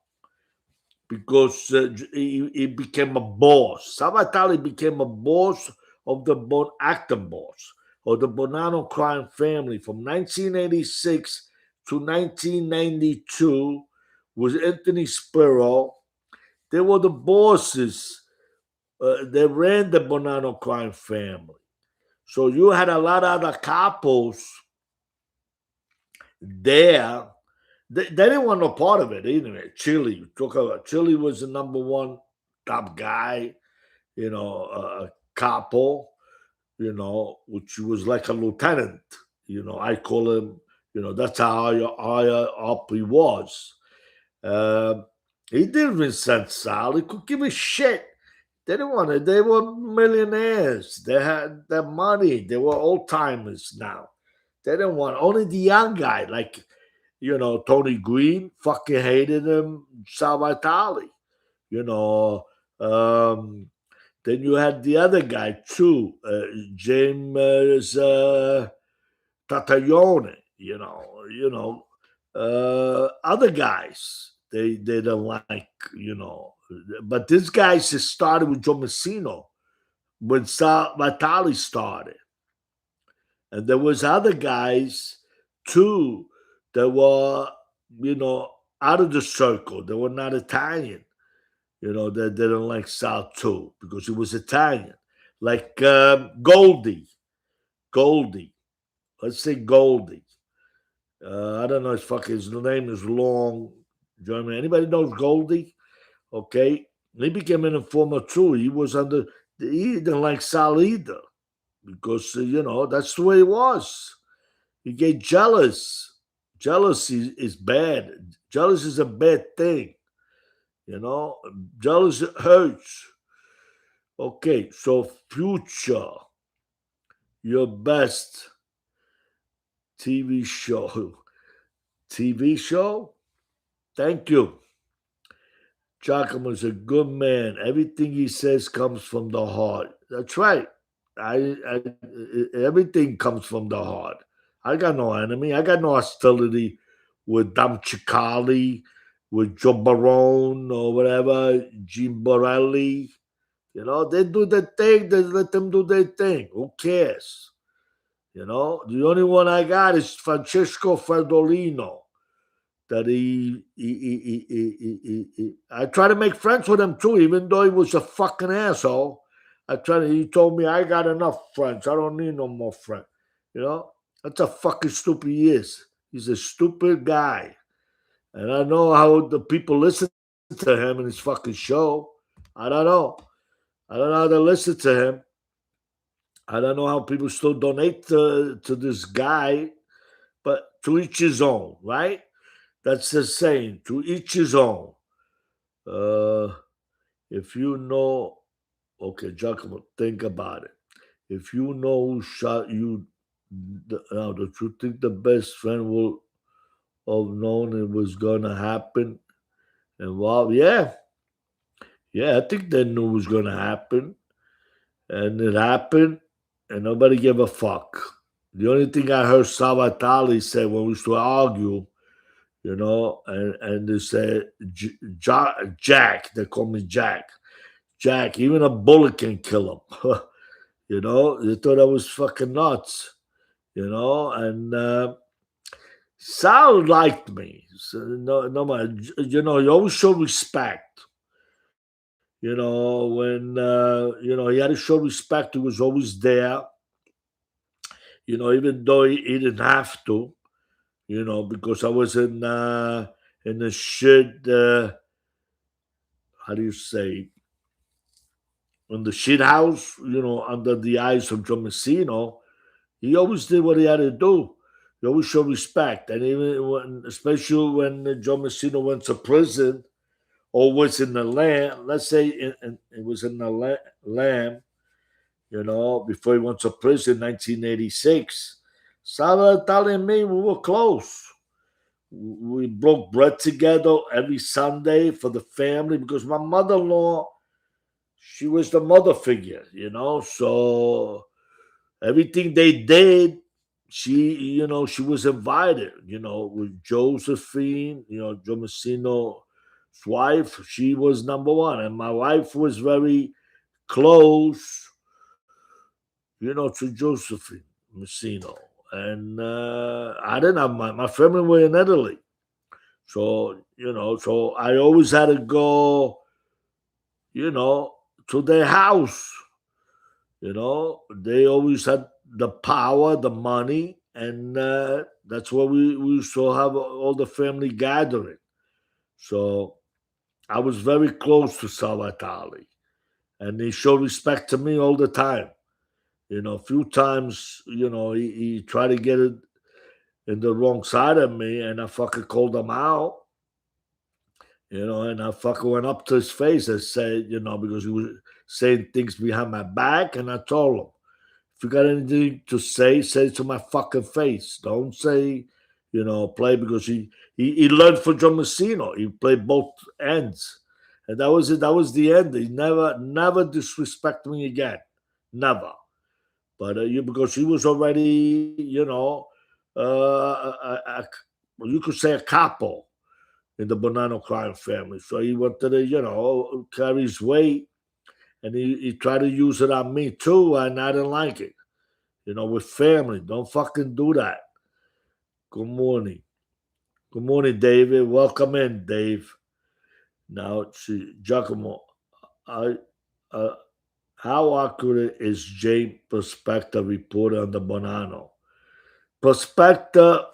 Because he became a boss. Sabatali became a boss of the actor boss of the Bonanno crime family from 1986 to 1992 was Anthony Spiro. They were the bosses. They ran the Bonanno crime family. So you had a lot of other capos there. They didn't want no part of it anyway. Chile, talk about Chile was the number one top guy, capo, which was like a lieutenant. I call him. That's how high up he was. He didn't resent Sal. He could give a shit. They didn't want it. They were millionaires. They had their money. They were old timers now. They didn't want only the young guy, like Tony Green, fucking hated him. Sabatali, then you had the other guy too, James Tatayone. Other guys they don't like. But this guy just started with Joe Messino when Sabatali started, and there was other guys too that were, out of the circle. They were not Italian. They didn't like Sal too because he was Italian. Like Goldie. Let's say Goldie. I don't know his name is long. German. Anybody knows Goldie? Okay. He became an informer too. He didn't like Sal either because, that's the way it was. He get jealous. Jealousy is bad. Jealousy is a bad thing. Jealousy hurts. Okay, so future, your best TV show. TV show? Thank you. Giacomo's a good man. Everything he says comes from the heart. That's right. Everything comes from the heart. I got no enemy. I got no hostility with Dam Chikali, with Joe Barone or whatever, Gene Borelli. They do their thing. They let them do their thing. Who cares? The only one I got is Francesco Fredolino. That I try to make friends with him too, even though he was a fucking asshole. He told me, I got enough friends. I don't need no more friends. That's how fucking stupid he is. He's a stupid guy. And I know how the people listen to him in his fucking show. I don't know. I don't know how they listen to him. I don't know how people still donate to this guy. But to each his own, right? That's the saying. To each his own. If you know, okay, Giacomo, think about it. If you know who shot you, now, don't you think the best friend will have known it was going to happen? And well, yeah, I think they knew it was going to happen, and it happened, and nobody gave a fuck. The only thing I heard Sabatali say when we used to argue, and they said, Jack, they call me Jack. Jack, even a bullet can kill him. They thought I was fucking nuts. And Sal liked me. So no matter, he always showed respect. When he had to show respect, he was always there. Even though he didn't have to, because I was in in the shit. How do you say? In the shit house, under the eyes of Joe Messino, he always did what he had to do. He always showed respect, and even especially when Joe Messino went to prison or was in the Lamb. Let's say it was in the Lamb, before he went to prison in 1986. Salvatore and me, we were close. We broke bread together every Sunday for the family because my mother-in-law, she was the mother figure, so everything they did, she was invited, with Josephine, Joe Messino's wife, she was number one. And my wife was very close, to Josephine Messino. And I didn't have my family were in Italy. So, so I always had to go, to their house. They always had the power, the money, and that's where we used to have all the family gathering. So I was very close to Salvatore, and he showed respect to me all the time. A few times, he tried to get it in the wrong side of me, and I fucking called him out. And I fucking went up to his face and said, because he was saying things behind my back, and I told him, if you got anything to say it to my fucking face. Don't say, play, because he learned from Joe Messino. He played both ends. And that was it. That was the end. He never disrespected me again. Never. But because he was already, you could say a capo in the Bonanno crime family. So he wanted to, carry his weight, and he tried to use it on me too, and I didn't like it. With family, don't fucking do that. Good morning. Good morning, David. Welcome in, Dave. Now, Giacomo, how accurate is Jay Prospector reported on the Bonanno? Prospector,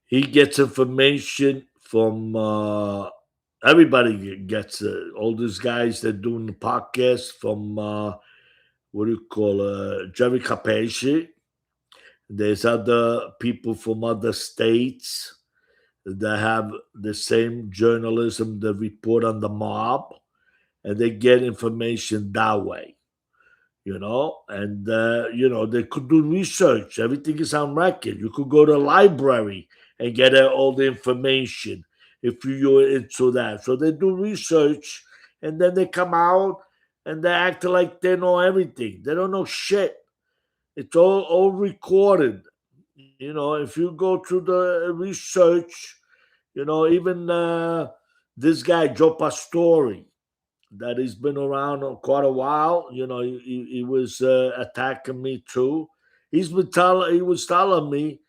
he gets information from everybody gets it. All these guys that doing the podcast from what do you call Jerry Capesci. There's other people from other states that have the same journalism that report on the mob, and they get information that way. And they could do research. Everything is on record. You could go to the library and get all the information if you're into that. So they do research, and then they come out and they act like they know everything. They don't know shit. It's all recorded. If you go through the research, even this guy Joe Pastore, that he's been around quite a while. He was attacking me too. He was telling me,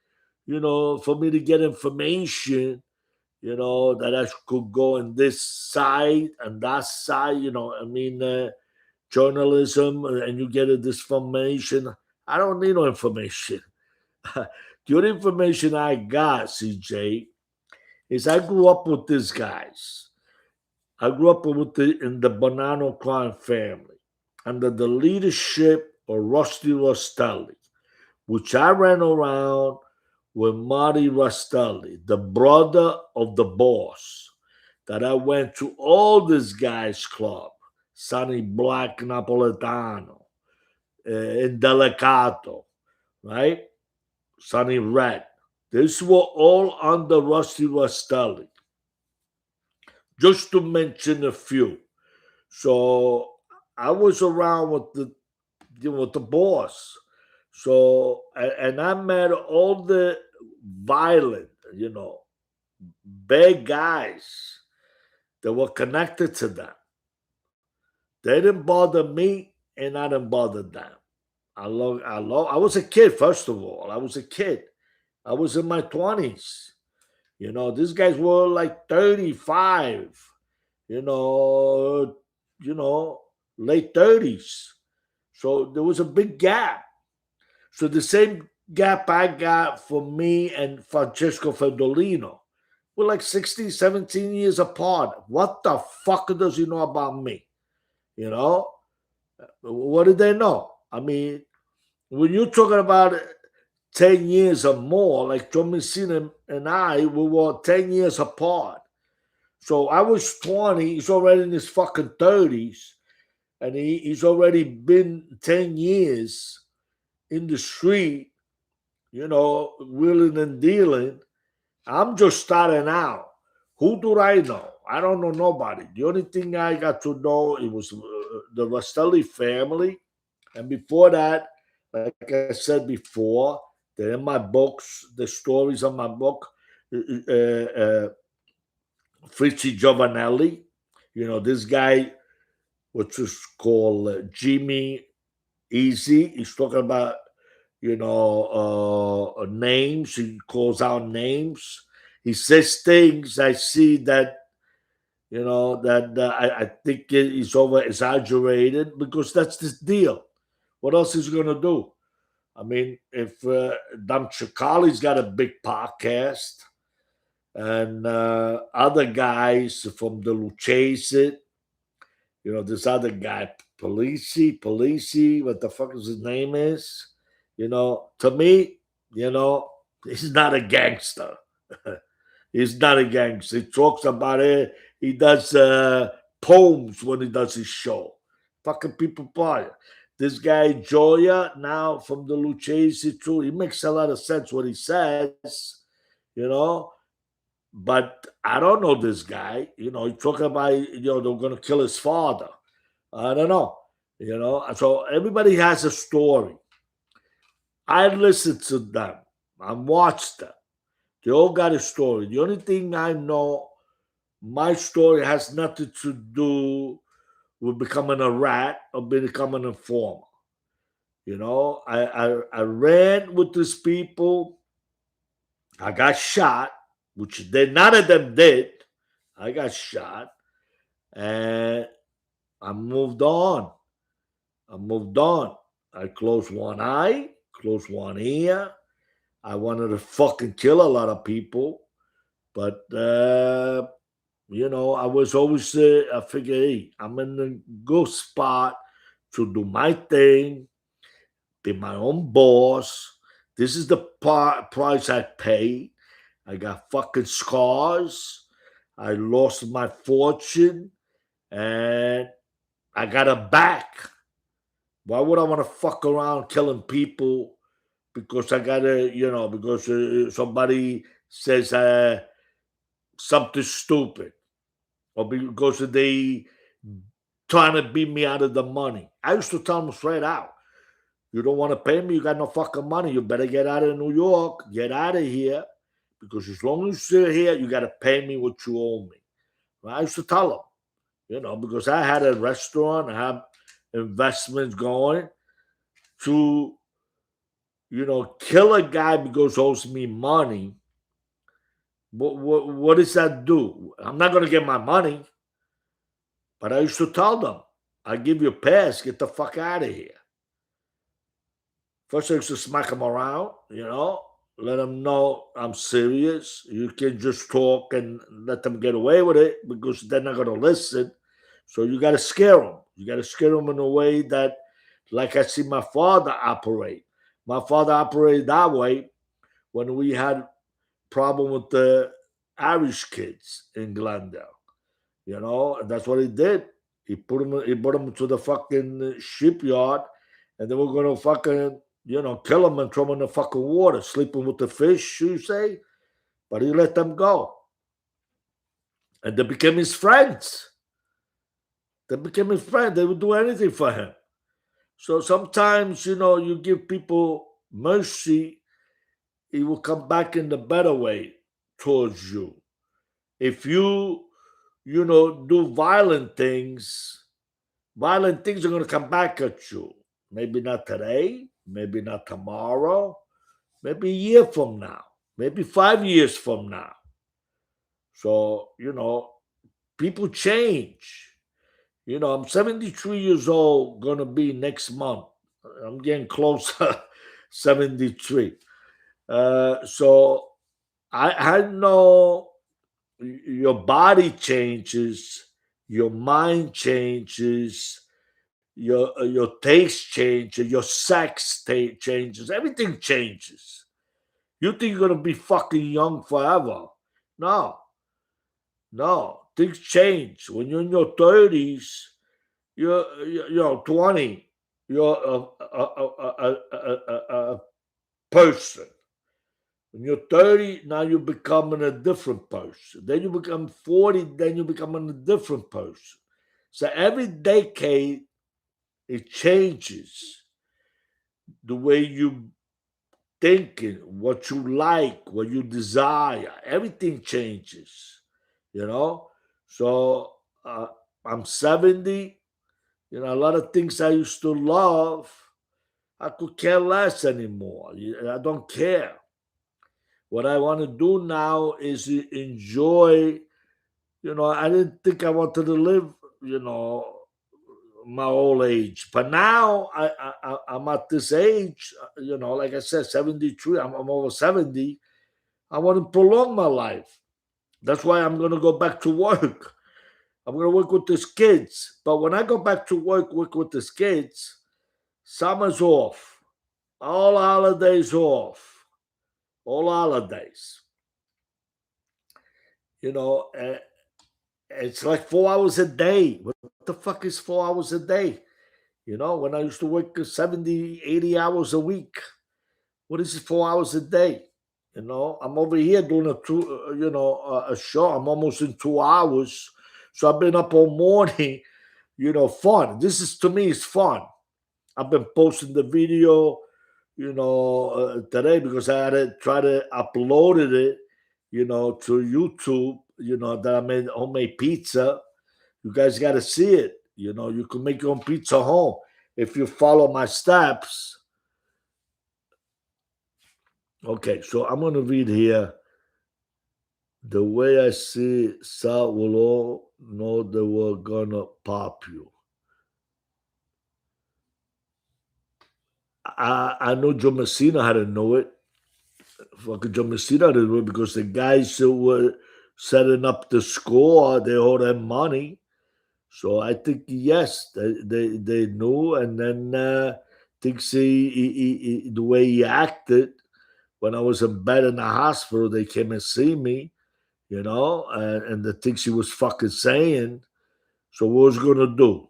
for me to get information, that I could go on this side and that side. Journalism, and you get this information. I don't need no information. The only information I got, CJ, is I grew up with these guys. I grew up in the Bonanno crime family under the leadership of Rusty Rostelli, which I ran around with Marty Rostelli, the brother of the boss, that I went to all these guys' club, Sonny Black Napolitano, Indelicato, right? Sonny Red. These were all under Rusty Rostelli, just to mention a few. So I was around with the boss. So and I met all the violent, bad guys that were connected to them. They didn't bother me, and I didn't bother them. I was a kid, first of all. I was a kid. I was in my 20s. These guys were like 35, you know, late 30s. So there was a big gap. So the same gap I got for me and Francesco Fedolino. We're like 16, 17 years apart. What the fuck does he know about me? You know? What did they know? I mean, when you're talking about 10 years or more, like John Messina and I, we were 10 years apart. So I was 20, he's already in his fucking 30s, and he's already been 10 years in the street, wheeling and dealing. I'm just starting out. Who do I know? I don't know nobody. The only thing I got to know it was the Rastelli family, and before that, like I said before, they're in my books. The stories of my book, Fritzi Giovanelli. This guy, which is called Jimmy Easy. He's talking about names. He calls out names. He says things. I see that I think he's over exaggerated because that's the deal. What else is he gonna do? I mean, if Dam Chakali's got a big podcast, and other guys from the Lucchese, this other guy, Polisi, what the fuck is his name is? To me, he's not a gangster. He's not a gangster. He talks about it. He does poems when he does his show. Fucking people buy it. This guy Joya now from the Lucchese too. He makes a lot of sense what he says, you know. But I don't know this guy. He talking about they're gonna kill his father. I don't know. So everybody has a story. I listen to them. I watch them. They all got a story. The only thing I know, my story has nothing to do with becoming a rat or becoming an informer. I ran with these people. I got shot, which none of them did. I got shot, and I moved on. I closed one eye, closed one ear. I wanted to fucking kill a lot of people, but I was always I figured, hey, I'm in a good spot to do my thing, be my own boss. This is the price I pay. I got fucking scars. I lost my fortune, and I got a back. Why would I want to fuck around killing people because I gotta, because somebody says something stupid or because they trying to beat me out of the money? I used to tell them straight out, you don't want to pay me, you got no fucking money. You better get out of New York, get out of here, because as long as you're here, you got to pay me what you owe me. I used to tell them, because I had a restaurant, I have investments going to, kill a guy because he owes me money. What does that do? I'm not going to get my money, but I used to tell them, I give you a pass, get the fuck out of here. First, I used to smack them around, let them know I'm serious. You can just talk and let them get away with it because they're not going to listen. So you got to scare them. You got to scare them in a way that, like I see my father operate. My father operated that way when we had problem with the Irish kids in Glendale. And that's what he did. He brought them to the fucking shipyard, and then we're gonna fucking kill them and throw them in the fucking water, sleeping with the fish, you say. But he let them go, and they became his friends. They became his friends. They would do anything for him. So sometimes, you give people mercy, he will come back in the better way towards you. If you, do violent things are going to come back at you. Maybe not today, maybe not tomorrow, maybe a year from now, maybe 5 years from now. So, people change. I'm 73 years old, going to be next month. I'm getting closer, 73. So I know your body changes, your mind changes, your taste changes, your changes, everything changes. You think you're gonna be fucking young forever? No, no. Things change. When you're in your 30s, you're 20. You're a person. When you're 30, now you're becoming a different person. Then you become 40, then you're becoming a different person. So every decade, it changes the way you thinking, what you like, what you desire. Everything changes, you know. So I'm 70. You know, a lot of things I used to love, I could care less anymore. I don't care. What I want to do now is enjoy. You know, I didn't think I wanted to live, you know, my old age. But now I'm at this age, you know, like I said, 73, I'm over 70. I want to prolong my life. That's why I'm going to go back to work. I'm going to work with these kids. But when I go back to work with these kids, summer's off, all holidays off, all holidays. You know, it's like 4 hours a day. What the fuck is 4 hours a day? You know, when I used to work 70, 80 hours a week, what is it, 4 hours a day? You know, I'm over here doing a show. I'm almost in 2 hours. So I've been up all morning, you know, fun. This is, to me, is fun. I've been posting the video, you know, today because I had to try to upload it, you know, to YouTube, you know, that I made homemade pizza. You guys got to see it. You know, you can make your own pizza home if you follow my steps. Okay, so I'm going to read here. The way I see Sal will all know they were going to pop you. I know Joe Messina had to know it. Fucking Joe Messina had to know it because the guys who were setting up the score, they owed them money. So I think yes, they knew, and then thinks the way he acted when I was in bed in the hospital, they came and see me, you know, and the things he was fucking saying. So what was gonna do?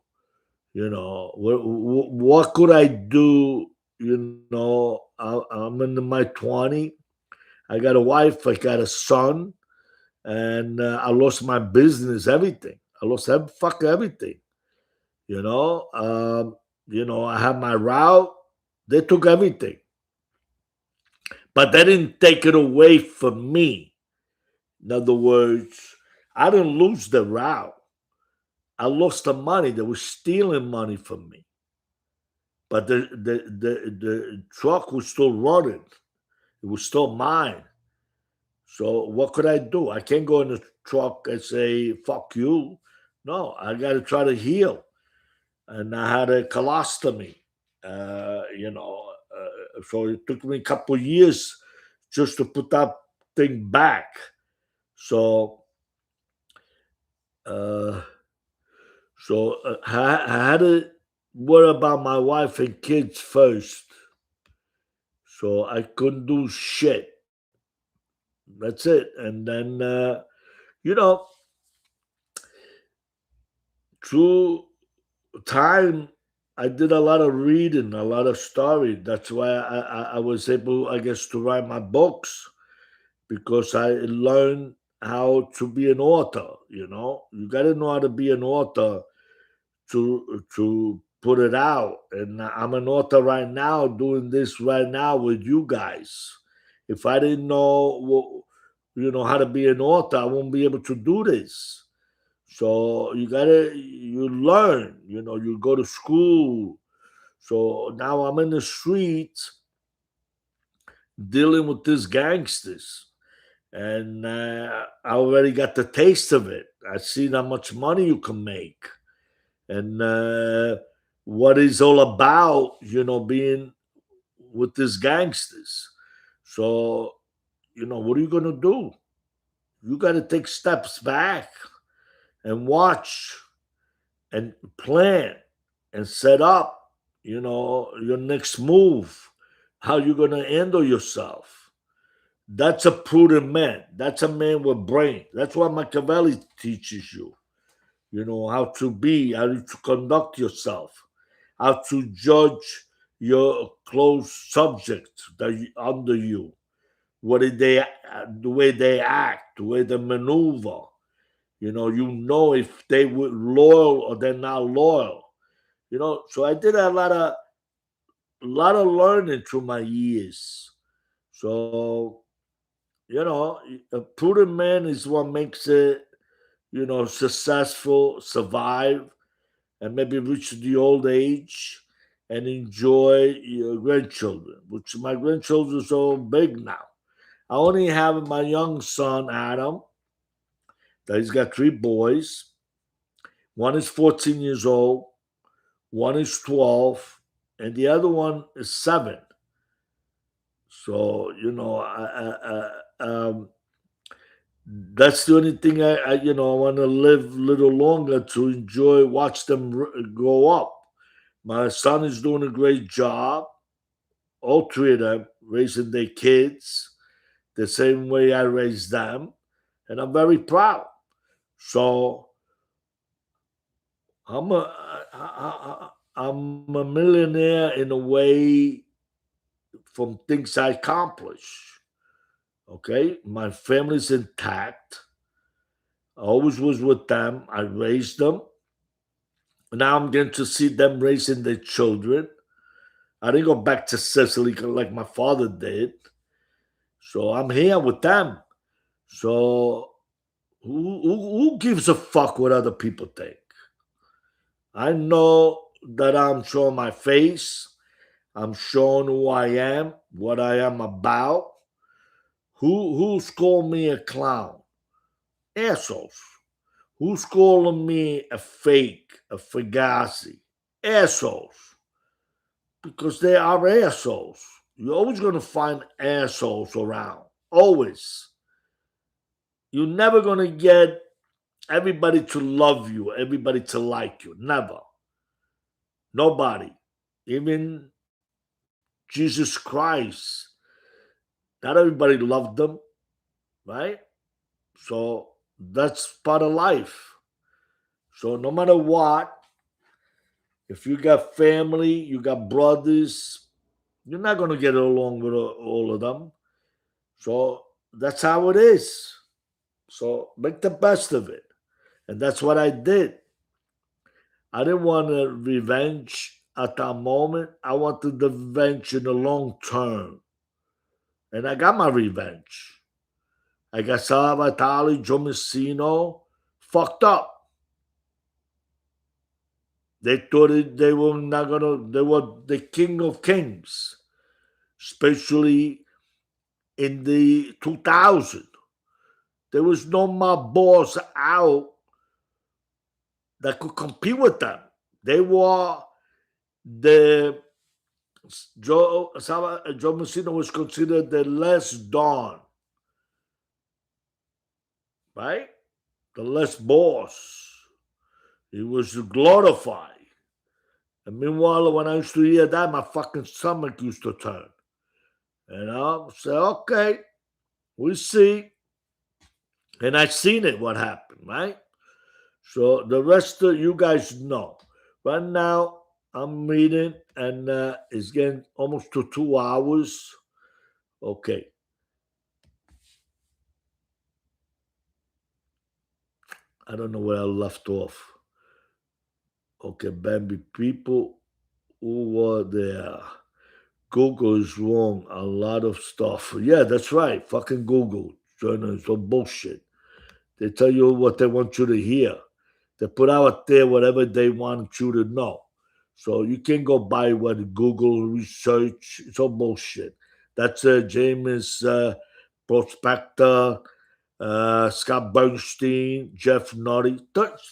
You know, what could I do? You know, I'm in my 20. I got a wife. I got a son, and I lost my business, everything. I lost everything. You know, I have my route. They took everything, but they didn't take it away from me. In other words, I didn't lose the route. I lost the money. They were stealing money from me, but the truck was still running. It was still mine. So what could I do? I can't go in the truck and say "fuck you." No, I got to try to heal. And I had a colostomy. So it took me a couple of years just to put that thing back. So, uh, I had to worry about my wife and kids first. So I couldn't do shit. That's it. And then, you know, through time, I did a lot of reading, a lot of story. That's why I was able, I guess, to write my books because I learned how to be an author. You know, you got to know how to be an author to put it out. And I'm an author right now, doing this right now with you guys. If I didn't know, how to be an author, I won't be able to do this. So you learn. You know, you go to school. So now I'm in the streets dealing with these gangsters and I already got the taste of it. I see how much money you can make, and what it's all about. You know, being with these gangsters. So, what are you gonna do? You got to take steps back and watch and plan and set up, your next move, how you're going to handle yourself. That's a prudent man. That's a man with brain. That's what Machiavelli teaches you. How to be, how to conduct yourself, how to judge your close subjects under you. What did the way they act, the way they maneuver. If they were loyal or they're not loyal. So I did a lot of learning through my years. So, a prudent man is what makes it, successful, survive, and maybe reach the old age and enjoy your grandchildren, which my grandchildren are so big now. I only have my young son, Adam, that he's got 3 boys. One is 14 years old, one is 12, and the other one is 7. So, that's the only thing I want to live a little longer to enjoy, watch them grow up. My son is doing a great job, all 3 of them, raising their kids the same way I raised them, and I'm very proud. So I'm a millionaire in a way from things I accomplish. Okay, my family's intact. I always was with them. I raised them. Now I'm getting to see them raising their children. I didn't go back to Sicily like my father did. So I'm here with them. So who gives a fuck what other people think? I know that I'm showing my face. I'm showing who I am, what I am about. Who's called me a clown? Assholes. Who's calling me a fake, a fugazi? Assholes. Because they are assholes. You're always going to find assholes around. Always. You're never going to get everybody to love you, everybody to like you. Never. Nobody. Even Jesus Christ. Not everybody loved them, right? So that's part of life. So no matter what, if you got family, you got brothers, you're not going to get along with all of them. So that's how it is. So make the best of it. And that's what I did. I didn't want a revenge at that moment. I wanted the revenge in the long term. And I got my revenge. I got Sara Vitali, Joe Messino fucked up. They thought they were not gonna. They were the king of kings, especially in the 2000. There was no more boss out that could compete with them. They were the Joe Messino was considered the last Don, right? The last boss. He was glorified. And meanwhile, when I used to hear that, my fucking stomach used to turn. Say, okay, we'll see. And I seen it, what happened, right? So the rest of you guys know. Right now, I'm reading, and it's getting almost to 2 hours. Okay. I don't know where I left off. Okay, Bambi, people who were there. Google is wrong. A lot of stuff. Yeah, that's right. Fucking Google. It's all bullshit. They tell you what they want you to hear. They put out there whatever they want you to know. So you can't go by what Google research. It's all bullshit. That's James Prospector, Scott Bernstein, Jeff Nutty.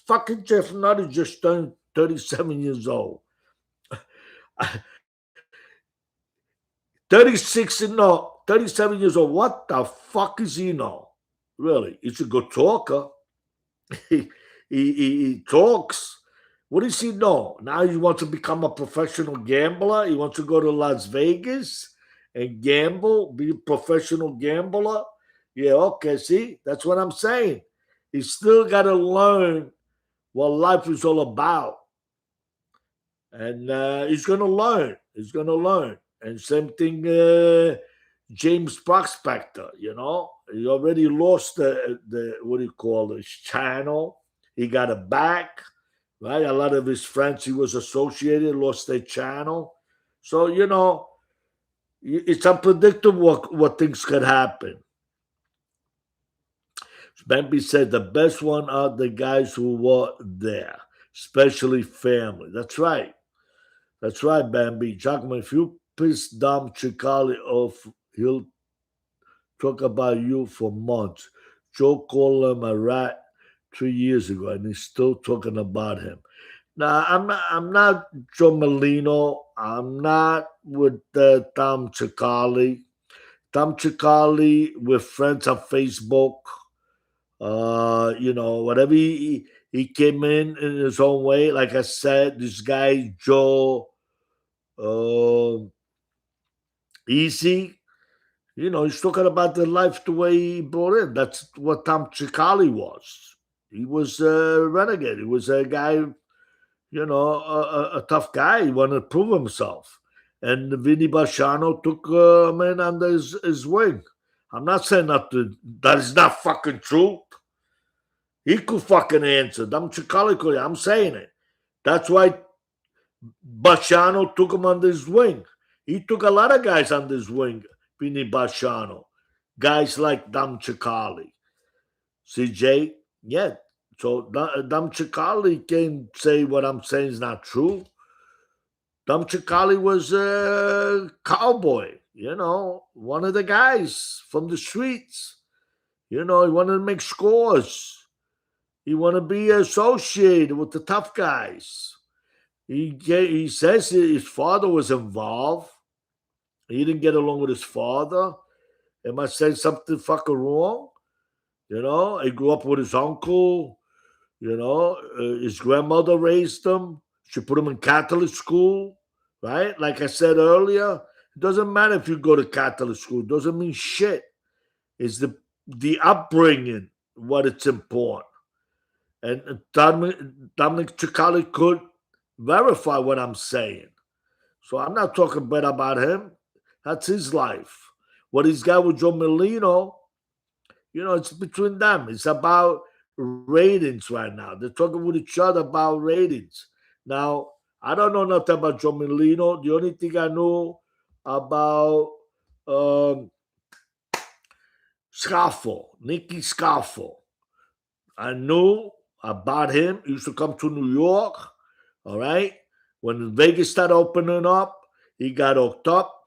Fucking Jeff Nutty just turned 37 years old. 36 and no, 37 years old. What the fuck is he know? Really, he's a good talker. He talks. What does he know? Now he wants to become a professional gambler. He wants to go to Las Vegas and gamble, be a professional gambler. Yeah, okay, see, that's what I'm saying. He's still got to learn what life is all about. And he's going to learn. He's going to learn. And same thing, James Prospector, he already lost the what do you call this channel. He got it back, right? A lot of his friends he was associated lost their channel. So, it's unpredictable what things could happen. Bambi said the best one are the guys who were there, especially family. That's right. That's right, Bambi. Giacomo, if you piss Dom Cicali off, he'll talk about you for months. Joe called him a rat 3 years ago, and he's still talking about him. Now, I'm not Joe Molino. I'm not with Tom Cicali. Tom Cicali, we're friends on Facebook. Whatever he came in his own way. Like I said, this guy Joe Easy, he's talking about the life the way he brought in. That's what Tom Cicali was. He was a renegade. He was a guy, a tough guy. He wanted to prove himself. And Vinny Basciano took him in under his wing. I'm not saying that is not fucking true. He could fucking answer. Dom Cicali could. I'm saying it. That's why Basciano took him under his wing. He took a lot of guys under his wing, Vinny Basciano. Guys like Dom Cicali. CJ, yeah. So Dom Cicali can't say what I'm saying is not true. Dom Cicali was a cowboy, one of the guys from the streets. He wanted to make scores. He wanted to be associated with the tough guys. He says his father was involved. He didn't get along with his father. Am I saying something fucking wrong? He grew up with his uncle. His grandmother raised him. She put him in Catholic school, right? Like I said earlier, it doesn't matter if you go to Catholic school. It doesn't mean shit. It's the upbringing what it's important. And Dominic Cicali could verify what I'm saying. So I'm not talking bad about him. That's his life. What he's got with Joe Molino, it's between them. It's about ratings right now. They're talking with each other about ratings. Now, I don't know nothing about Joe Molino. The only thing I know about Nicky Scarfo. I knew about him. He used to come to New York. All right. When Vegas started opening up, he got hooked up,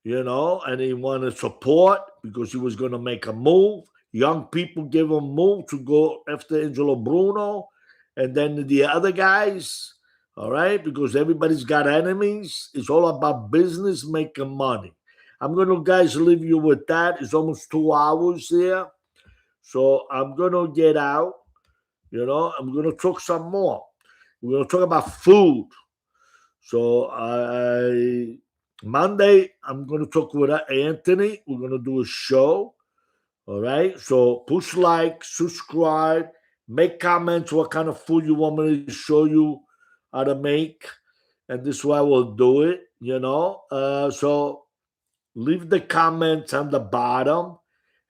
and he wanted support because he was going to make a move. Young people gave him a move to go after Angelo Bruno. And then the other guys, all right, because everybody's got enemies. It's all about business, making money. I'm going to, guys, leave you with that. It's almost 2 hours here. So I'm going to get out. I'm going to talk some more. We're going to talk about food. So Monday, I'm going to talk with Anthony. We're going to do a show. All right. So push like, subscribe, make comments what kind of food you want me to show you how to make. And this way I will do it, So leave the comments on the bottom.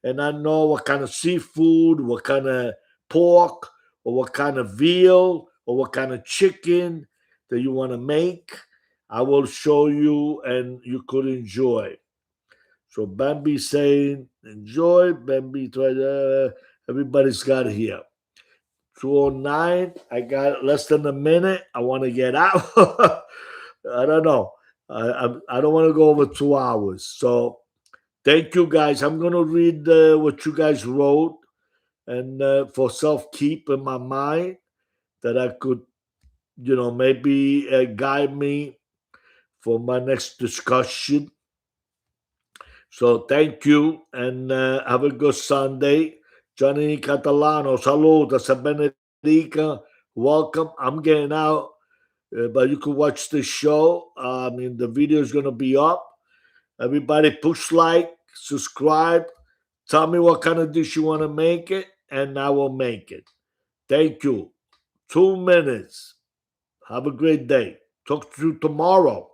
And I know what kind of seafood, what kind of pork, or what kind of veal, or what kind of chicken that you want to make. I will show you and you could enjoy. So Bambi saying, enjoy. Bambi, everybody's got here. 2:09. I got less than a minute. I want to get out. I don't know. I don't want to go over 2 hours. So thank you, guys. I'm going to read what you guys wrote and for self-keep in my mind that I could, maybe guide me for my next discussion. So thank you and have a good Sunday. Johnny Catalano, salute, Benedica, welcome. I'm getting out, but you can watch the show. The video is going to be up. Everybody push like, subscribe. Tell me what kind of dish you want to make it, and I will make it. Thank you. 2 minutes. Have a great day. Talk to you tomorrow.